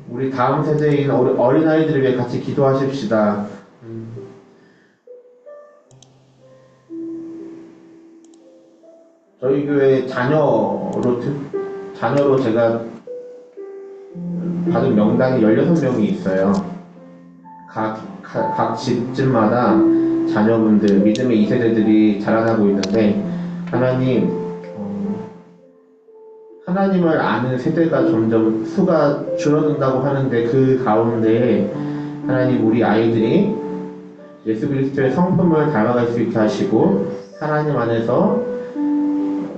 우리 다음 세대인 어린아이들을 위해 같이 기도하십시다. 저희 교회 자녀로 제가 받은 명단이 16명이 있어요. 각 집집마다 자녀분들, 믿음의 2세대들이 자라나고 있는데, 하나님을 아는 세대가 점점 수가 줄어든다고 하는데, 그 가운데 하나님 우리 아이들이 예수 그리스도의 성품을 닮아갈 수 있게 하시고, 하나님 안에서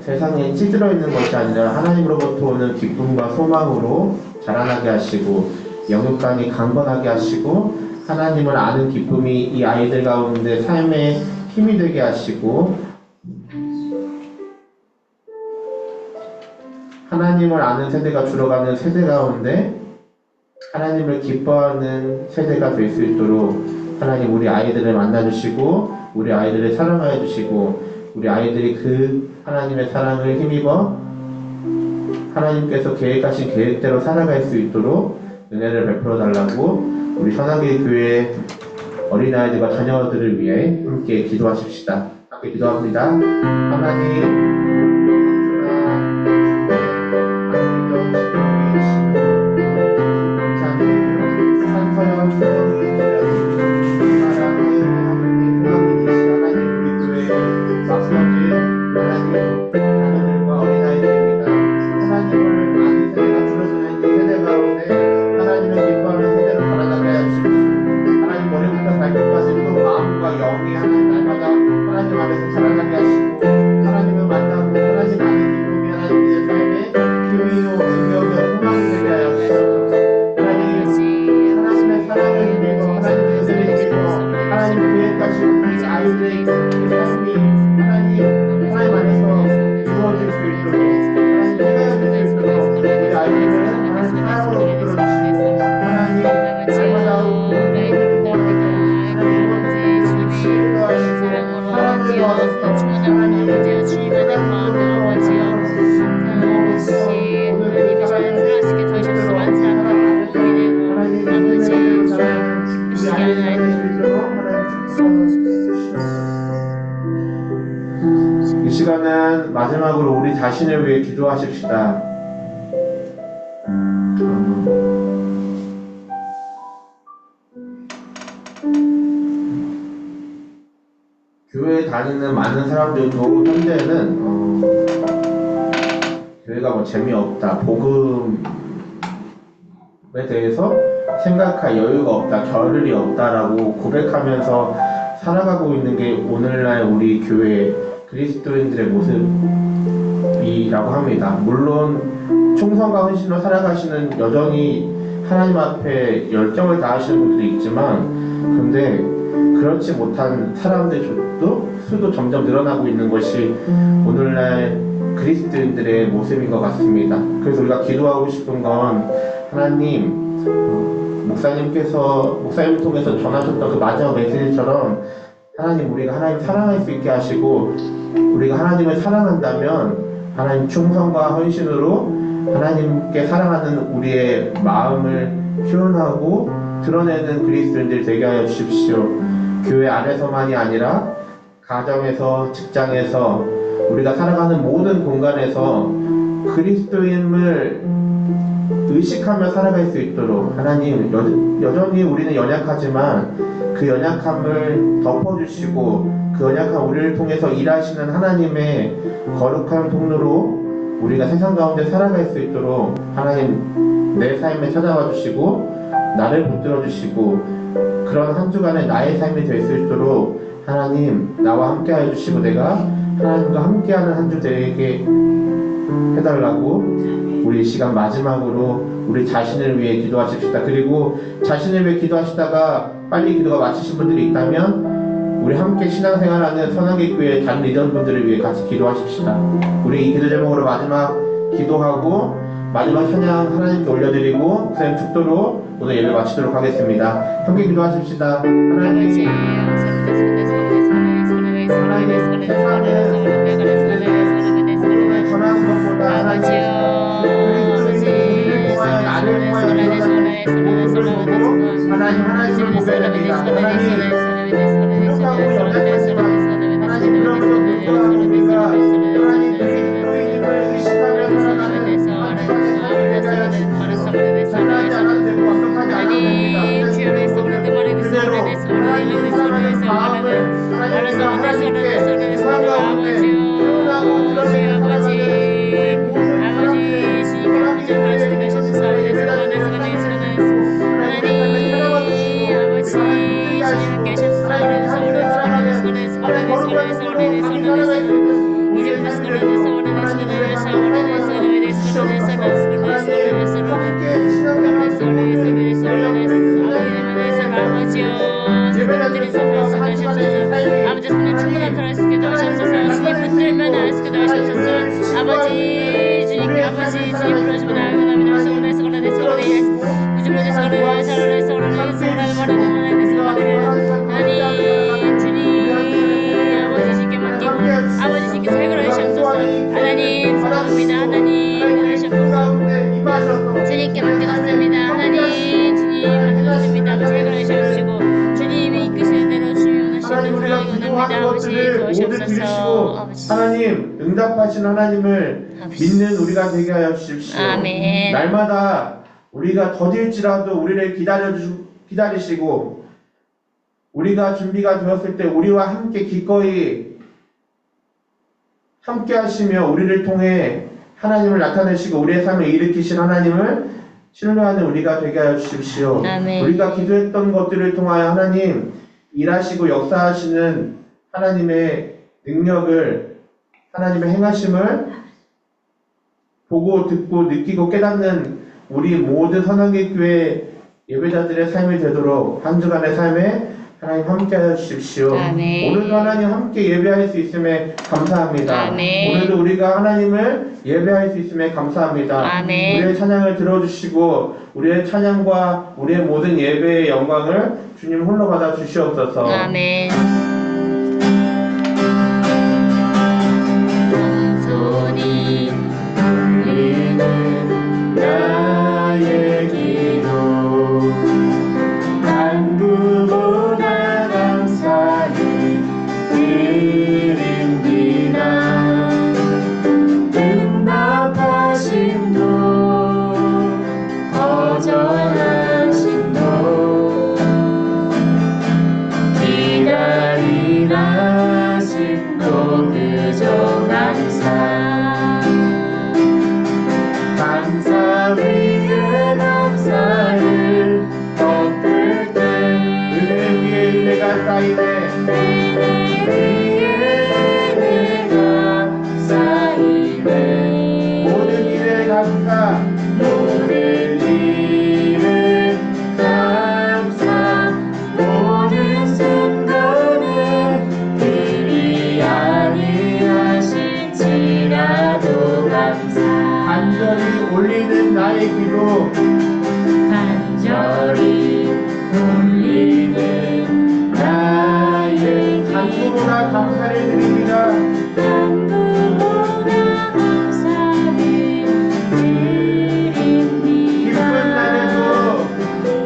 세상에 찌들어 있는 것이 아니라 하나님으로부터 오는 기쁨과 소망으로 자라나게 하시고, 영육간이 강건하게 하시고, 하나님을 아는 기쁨이 이 아이들 가운데 삶의 힘이 되게 하시고, 하나님을 아는 세대가 줄어가는 세대 가운데 하나님을 기뻐하는 세대가 될 수 있도록 하나님 우리 아이들을 만나주시고, 우리 아이들을 사랑하여 주시고, 우리 아이들이 그 하나님의 사랑을 힘입어 하나님께서 계획하신 계획대로 살아갈 수 있도록 은혜를 베풀어 달라고 우리 선하계 교회 어린아이들과 자녀들을 위해 함께 기도하십시다. 함께 기도합니다. 하나님, 이 시간은 마지막으로 우리 자신을 위해 기도하십시다. 교회에 다니는 많은 사람들도 현재는 교회가 뭐 재미없다, 복음에 대해서 생각할 여유가 없다, 겨를이 없다라고 고백하면서 살아가고 있는 게 오늘날 우리 교회 그리스도인들의 모습이라고 합니다. 물론 총성과 헌신으로 살아가시는 여전히 하나님 앞에 열정을 다하시는 분들이 있지만, 근데 그렇지 못한 사람들도 수도 점점 늘어나고 있는 것이 오늘날 그리스도인들의 모습인 것 같습니다. 그래서 우리가 기도하고 싶은 건 하나님, 목사님을 통해서 전하셨던 그 마지막 메시지처럼 하나님, 우리가 하나님 사랑할 수 있게 하시고, 우리가 하나님을 사랑한다면 하나님 충성과 헌신으로 하나님께 사랑하는 우리의 마음을 표현하고 드러내는 그리스도인들 되게 하여 주십시오. 교회 안에서만이 아니라 가정에서, 직장에서, 우리가 살아가는 모든 공간에서 그리스도임을 의식하며 살아갈 수 있도록 하나님, 여전히 우리는 연약하지만 그 연약함을 덮어주시고 그 연약한 우리를 통해서 일하시는 하나님의 거룩한 통로로 우리가 세상 가운데 살아갈 수 있도록 하나님 내 삶에 찾아와 주시고 나를 붙들어 주시고 그런 한 주간의 나의 삶이 될 수 있도록 하나님 나와 함께 해주시고 내가 하나님과 함께하는 한 주 되게 해달라고 우리 시간 마지막으로 우리 자신을 위해 기도하십시다. 그리고 자신을 위해 기도하시다가 빨리 기도가 마치신 분들이 있다면 우리 함께 신앙생활하는 선하계 교회 다른 리더분들을 위해 같이 기도하십시다. 우리 이 기도 제목으로 마지막 기도하고 마지막 찬양 하나님께 올려드리고 목사님 축도로 오늘 예배 마치도록 하겠습니다. 함께 기도하십시다. 하나님, 전하는 것보다 하나님 그리스도인의 나를 통하여 하나님 하나님을 고백해야 됩니다. 하나님 부족하고 연약하지만 하나님 그럼에도 불구하고 우리가 하나님 주의 너희님을 의식하며 살아가는 하나님의 삶을 되게 하여 주십시오. 잘나지 않아도 되고 완벽하지 않아도 됩니다. 그대로 하나님을 사랑하는 마음을 하나님께 상 가운데 표현하고 드러내는 살아가는 모든 사람들이 하나님의 교회에 예배를 아버지 손에 충분한 들어있게 도와주셔서 주님 붙들면 아시게 도와주셔서 아버지 주님께 아버지 주님 부르시면 알고 나면 오시고 서울에 우주로 서울에 서울에 하나님 주님 아버지 주님께 맡기고 아버지 주님께 설교를 하시옵소서 하나님 사랑합니다 하나님 하시옵소서 주님께 맡겨놓습니다 하나님 주님 맡겨놓습니다 설교를 하시옵시고 주님이 이끄시는 대로 주의 하나님 우리가 기도하는 것들을 모두 들으시고 하나님 응답하신 하나님을 믿는 우리가 되게 하여 주십시오. 아멘. 날마다 우리가 더딜지라도 우리를 기다리시고 우리가 준비가 되었을 때 우리와 함께 기꺼이 함께 하시며 우리를 통해 하나님을 나타내시고 우리의 삶을 일으키신 하나님을 신뢰하는 우리가 되게 하여 주십시오. 아멘. 우리가 기도했던 것들을 통하여 하나님 일하시고 역사하시는 하나님의 능력을 하나님의 행하심을 보고 듣고 느끼고 깨닫는 우리 모든 선한계 교회 예배자들의 삶이 되도록 한 주간의 삶에 하나님 함께하여 주십시오. 아멘. 오늘도 하나님 함께 예배할 수 있음에 감사합니다. 아멘. 오늘도 우리가 하나님을 예배할 수 있음에 감사합니다. 아멘. 우리의 찬양을 들어주시고 우리의 찬양과 우리의 모든 예배의 영광을 주님 홀로 받아 주시옵소서. 아멘. 손이 울리는 나의 기도 간구보다 감사를 드립니다. 응답하심도 거절하심도 기다리라심도 그저 감사 위에 감사를 덮을 때 은혜 위에 은혜가 쌓이네. 은혜 위에 은혜가 쌓이네. 모든 일에 감사 모든 일에 감사 모든 순간에 그리 아니하실지라도 감사 간절히 올리는 나의 기도 간절히 올리는 나의 간구보다 감사를 드립니다. 간구보다 감사를 드립니다.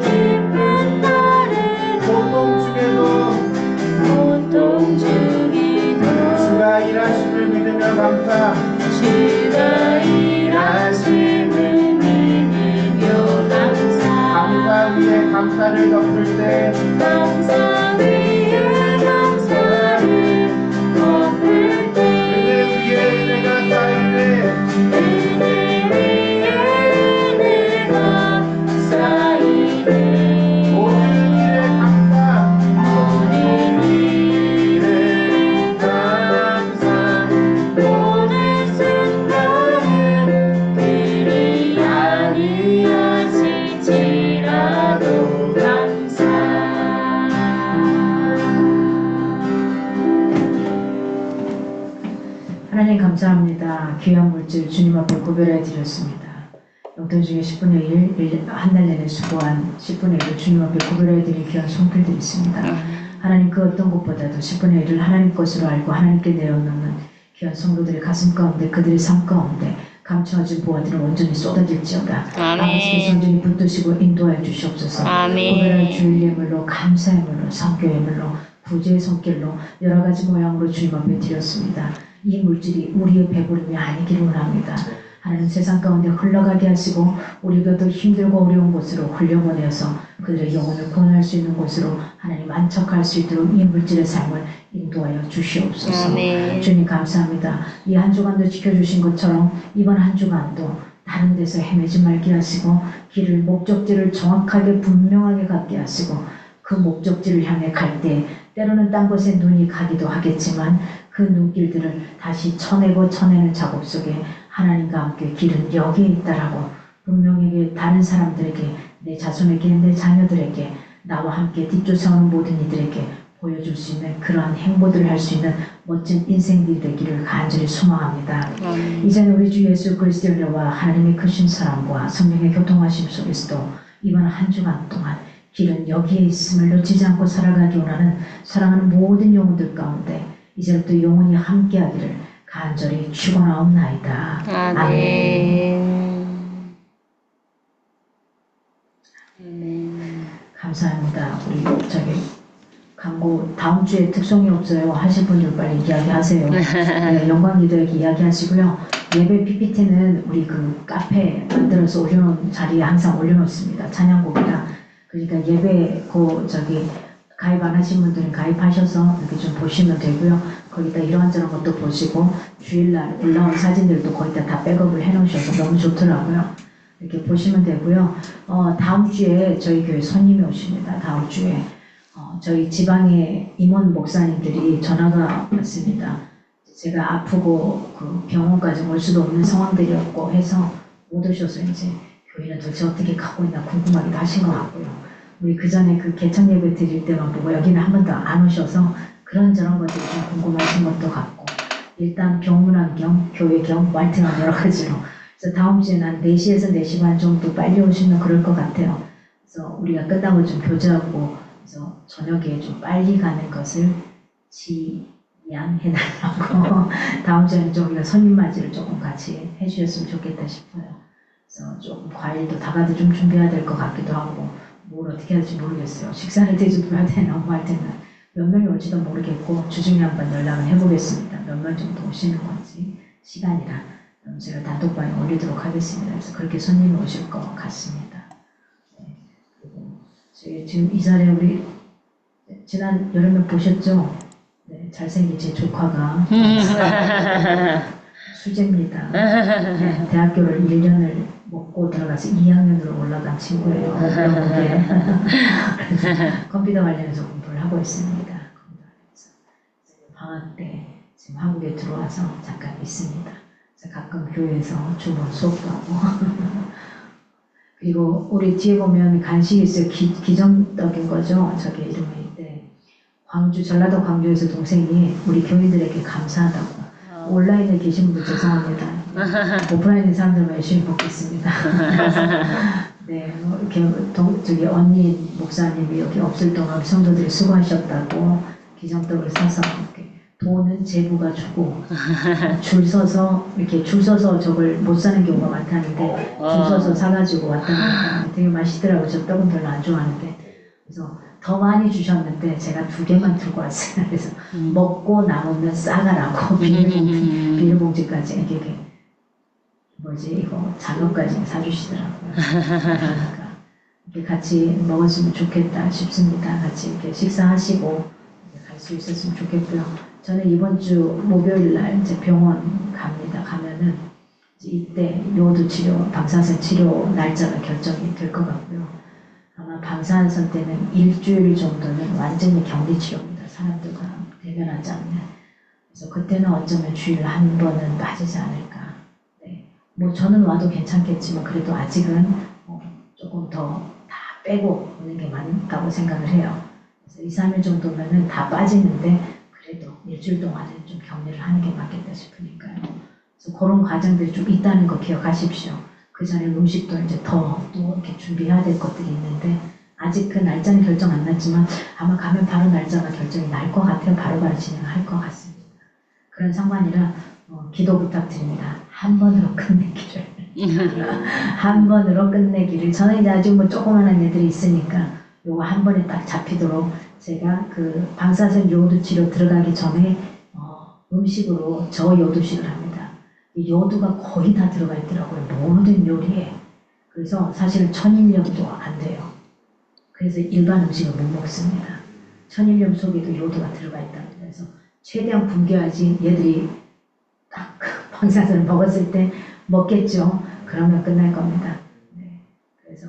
기쁜 날에도 고통 중에도 주가 일하심을 믿으며 감사 주가 일하심을 믿으며 감사 위에 감사를 덮을 때 감사 위에 감사를 덮을 때 은혜 위에 은혜가 쌓이네. 은혜 위에 은혜가 쌓이네. 모든 일에 감사 모든 일에 감사 모든 순간에 그리 아니하실지라도 감사. 하나님 감사합니다. 귀한 물질 주님 앞에 구별해 드렸습니다. 용돈 중에 10분의 1, 한 달 내내 수고한 10분의 1을 주님 앞에 구별해 드릴 귀한 손길들이 있습니다. 하나님 그 어떤 것보다도 10분의 1을 하나님 것으로 알고 하나님께 내어놓는 귀한 성도들의 가슴 가운데 그들의 삶 가운데 감추어진 보아들은 온전히 쏟아질지어다. 아멘. 아버지께서 온전히 붙드시고 인도하여 주시옵소서. 아멘. 구별할 주일 예물로 감사의 물로 성교의 물로 구제의 손길로 여러 가지 모양으로 주님 앞에 드렸습니다. 이 물질이 우리의 배부름이 아니기를 원합니다. 하나님 세상 가운데 흘러가게 하시고 우리가 더 힘들고 어려운 곳으로 흘려보내어서 그들의 영혼을 구원할 수 있는 곳으로 하나님 만척할 수 있도록 이 물질의 삶을 인도하여 주시옵소서. 아멘. 주님 감사합니다. 이 한 주간도 지켜주신 것처럼 이번 한 주간도 다른 데서 헤매지 말게 하시고 길을 목적지를 정확하게 분명하게 갖게 하시고 그 목적지를 향해 갈 때 때로는 딴 곳에 눈이 가기도 하겠지만 그 눈길들을 다시 쳐내고 쳐내는 작업 속에 하나님과 함께 길은 여기에 있다라고 분명히 다른 사람들에게 내 자손에게 내 자녀들에게 나와 함께 뒤쫓아오는 모든 이들에게 보여줄 수 있는 그러한 행보들을 할 수 있는 멋진 인생들이 되기를 간절히 소망합니다. 이제는 우리 주 예수 그리스도의 은혜와 하나님의 크신 사랑과 성령의 교통하심 속에서도 이번 한 주간 동안 길은 여기에 있음을 놓치지 않고 살아가기 원하는 사랑하는 모든 영혼들 가운데 이제부터 영원히 함께하기를 간절히 축원하옵나이다. 아멘. 아멘. 감사합니다. 우리 광고 다음 주에 특송이 없어요 하실 분들 빨리 이야기하세요. 네, 영광기도에게 이야기하시고요. 예배 PPT는 우리 그 카페 만들어서 올려놓은 자리에 항상 올려놓습니다. 찬양곡이랑. 그러니까 예배 가입 안 하신 분들은 가입하셔서 이렇게 좀 보시면 되고요. 거기다 이런저런 것도 보시고 주일날 올라온 사진들도 거기다 다 백업을 해놓으셔서 너무 좋더라고요. 이렇게 보시면 되고요. 다음 주에 저희 교회 손님이 오십니다. 다음 주에 저희 지방의 임원 목사님들이 전화가 왔습니다. 제가 아프고 그 병원까지 올 수도 없는 상황들이었고 해서 못 오셔서 이제 교회는 도대체 어떻게 가고 있나 궁금하기도 하신 것 같고요. 우리 그 전에 그 개천 예배 드릴 때만 보고 여기는 한 번도 안 오셔서 그런저런 것들이 좀 궁금하신 것도 같고 일단 병문안 겸 교회 겸 말팅한 여러 가지로 그래서 다음 주에는 한 4시에서 4시 반 정도 빨리 오시면 그럴 것 같아요. 그래서 우리가 끝나고 좀 교제하고 그래서 저녁에 좀 빨리 가는 것을 지양해달라고 다음 주에는 좀 우리가 손님 맞이를 조금 같이 해주셨으면 좋겠다 싶어요. 그래서 조금 과일도 다가도 좀 준비해야 될 것 같기도 하고 뭘 어떻게 해야 될지 모르겠어요. 식사를 대접해야 되나 뭐 할 때는 몇 명이 올지도 모르겠고 주중에 한번 연락을 해보겠습니다. 몇 명 정도 오시는 건지 시간이라 그럼 제가 단톡방에 올리도록 하겠습니다. 그래서 그렇게 손님이 오실 것 같습니다. 네. 그리고 지금 이 자리에 우리 지난 여름에 보셨죠? 네, 잘생긴 제 조카가 수재입니다. 네, 대학교를 1년을 먹고 들어가서 2학년으로 올라간 친구예요. 컴퓨터 관련해서 공부를 하고 있습니다. 방학 때 지금 한국에 들어와서 잠깐 있습니다. 가끔 교회에서 주보 수업도 하고 그리고 우리 뒤에 보면 간식이 있어요. 기정떡인 거죠. 저게 이름인데 전라도 광주에서 동생이 우리 교인들에게 감사하다고 온라인에 계신 분들 죄송합니다. 오프라인에 사람들만 열심히 먹겠습니다. 네, 이렇게 언니 목사님이 여기 없을 동안 성도들이 수고하셨다고 기정떡을 사서 이렇게 돈은 제부가 주고 줄 서서 저걸 못 사는 경우가 많다는데 줄 서서 사가지고 왔다는 되게 맛있더라고요. 저 떡은 별로 안 좋아하는데 그래서 더 많이 주셨는데 제가 2개만 들고 왔어요. 그래서 먹고 남으면 싸가라고 비닐봉지까지 이게 이거 장갑까지 사주시더라고요. 그러니까 이렇게 같이 먹었으면 좋겠다 싶습니다. 같이 이렇게 식사하시고 갈 수 있었으면 좋겠고요. 저는 이번 주 목요일 날 이제 병원 갑니다. 가면은 이때 요오드 치료, 방사선 치료 날짜가 결정이 될 것 같고요. 아마 방사선 때는 일주일 정도는 완전히 격리 치료입니다. 사람들과 대면하지 않는. 그래서 그때는 어쩌면 주일에 한 번은 빠지지 않을까. 네. 뭐 저는 와도 괜찮겠지만 그래도 아직은 조금 더 다 빼고 오는 게 맞다고 생각을 해요. 그래서 2, 3일 정도면은 다 빠지는데 그래도 일주일 동안은 좀 격리를 하는 게 맞겠다 싶으니까요. 그래서 그런 과정들이 좀 있다는 거 기억하십시오. 그 전에 음식도 이제 또 이렇게 준비해야 될 것들이 있는데 아직 그 날짜는 결정 안 났지만 아마 가면 바로 날짜가 결정이 날 것 같아요. 바로바로 진행할 것 같습니다. 그런 상황이라 기도 부탁드립니다. 한 번으로 끝내기를. 한 번으로 끝내기를. 저는 이제 아직 뭐 조그만한 애들이 있으니까 요거 한 번에 딱 잡히도록 제가 그 방사선 요오드 치료 들어가기 전에 음식으로 저요도식을 합니다. 이 요도가 거의 다 들어가 있더라고요. 모든 요리에. 그래서 사실 천일염도 안 돼요. 그래서 일반 음식을 못 먹습니다. 천일염 속에도 요도가 들어가 있답니다. 그래서 최대한 굶겨야지 얘들이 딱 방사선을 먹었을 때 먹겠죠. 그러면 끝날 겁니다. 네. 그래서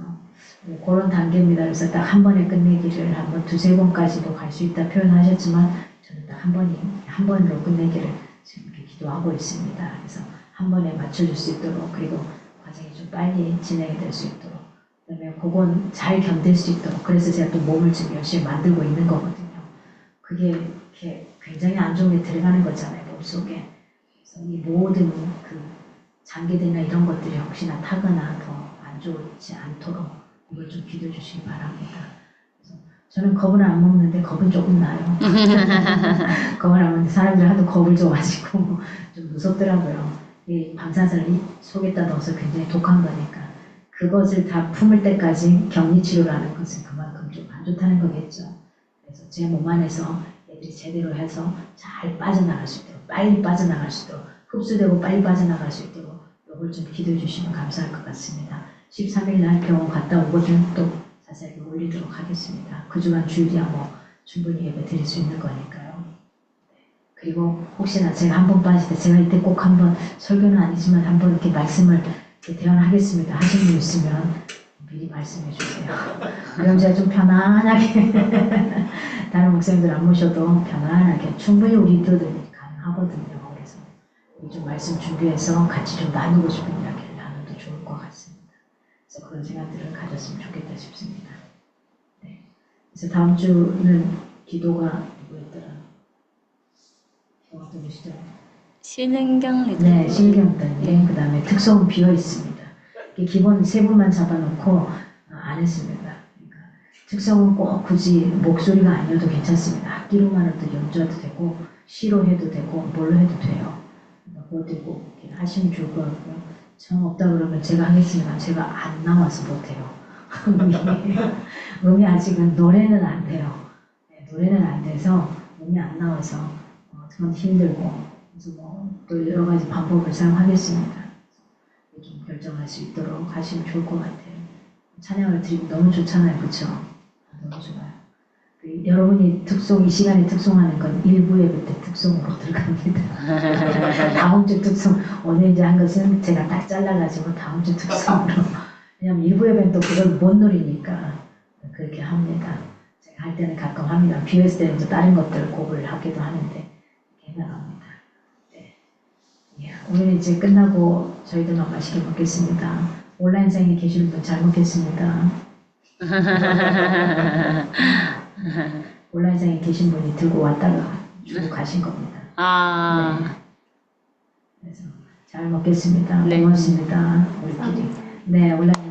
뭐 그런 단계입니다. 그래서 딱 한 번에 끝내기를 한번 두세 번까지도 갈 수 있다 표현하셨지만 저는 딱 한 번으로 끝내기를 지금 이렇게 기도하고 있습니다. 그래서 한 번에 맞춰줄 수 있도록 그리고 과정이 좀 빨리 진행이 될 수 있도록 그다음에 그건 잘 견딜 수 있도록 그래서 제가 또 몸을 지금 열심히 만들고 있는 거거든요. 그게 이렇게 굉장히 안 좋은 게 들어가는 거잖아요. 몸속에. 그래서 이 모든 그 장기들이나 이런 것들이 혹시나 타거나 더 안 좋지 않도록 이걸 좀 기도해 주시기 바랍니다. 그래서 저는 겁은 안 먹는데 겁은 조금 나요. 겁을 안 먹는데 사람들 하도 겁을 줘가지고 좀 무섭더라고요. 이 방사선을 이 속에다 넣어서 굉장히 독한 거니까 그것을 다 품을 때까지 격리치료라는 것은 그만큼 좀 안 좋다는 거겠죠. 그래서 제 몸 안에서 애들이 제대로 해서 잘 빠져나갈 수 있도록 빨리 빠져나갈 수 있도록 흡수되고 빨리 빠져나갈 수 있도록 이걸 좀 기도해 주시면 감사할 것 같습니다. 13일 날 병원 갔다 오거든 또 자세하게 올리도록 하겠습니다. 그 주간 주일이야 뭐 충분히 예배 드릴 수 있는 거니까요. 그리고 혹시나 제가 한 번 빠질 때 제가 이때 꼭 한번 설교는 아니지만 한번 이렇게 말씀을 이렇게 대언하겠습니다. 하신 분 있으면 미리 말씀해 주세요. 그럼 제가 좀 편안하게 다른 목사님들 안 모셔도 편안하게 충분히 우리들도 가능하거든요. 그래서 좀 말씀 준비해서 같이 좀 나누고 싶은 이야기를 나눠도 좋을 것 같습니다. 그래서 그런 생각들을 가졌으면 좋겠다 싶습니다. 네. 그래서 다음 주는 기도가 누구였더라? 어떤 시죠? 신은경 리더. 네, 신경단님. 그 다음에 특성은 비어 있습니다. 기본 세 분만 잡아놓고 안 했습니다. 그러니까 특성은 꼭 굳이 목소리가 아니어도 괜찮습니다. 악기로만으로도 연주해도 되고 시로 해도 되고 뭘로 해도 돼요. 그거 들고 하시면 좋을 것 같고요. 정 없다 그러면 제가 하겠습니다. 제가 안 나와서 못해요. 음이 아직은 노래는 안 돼요. 네, 노래는 안 돼서 음이 안 나와서 좀 힘들고 그래서 뭐 또 여러 가지 방법을 사용하겠습니다. 좀 결정할 수 있도록 하시면 좋을 것 같아요. 찬양을 드리고 너무 좋잖아요. 그렇죠? 너무 좋아요. 여러분이 특송, 이 시간에 특송하는 건 일부 예배 때 특송으로 들어갑니다. 다음 주 특송, 오늘 이제 한 것은 제가 딱 잘라가지고 다음 주 특송으로. 왜냐면 일부 예배는 또 그걸 못 노리니까 그렇게 합니다. 제가 할 때는 가끔 합니다. 비했을 때는 또 다른 것들 곡을 하기도 하는데 이렇게 해나갑니다. 네. 예, 오늘 이제 끝나고 저희들만 맛있게 먹겠습니다. 온라인상에 계시는 분 잘 먹겠습니다. 온라인상에 계신 분이 들고 왔다가 주고 가신 겁니다. 아. 네. 그래서 잘 먹겠습니다. 네. 고맙습니다. 우리끼리. 네, 온라인.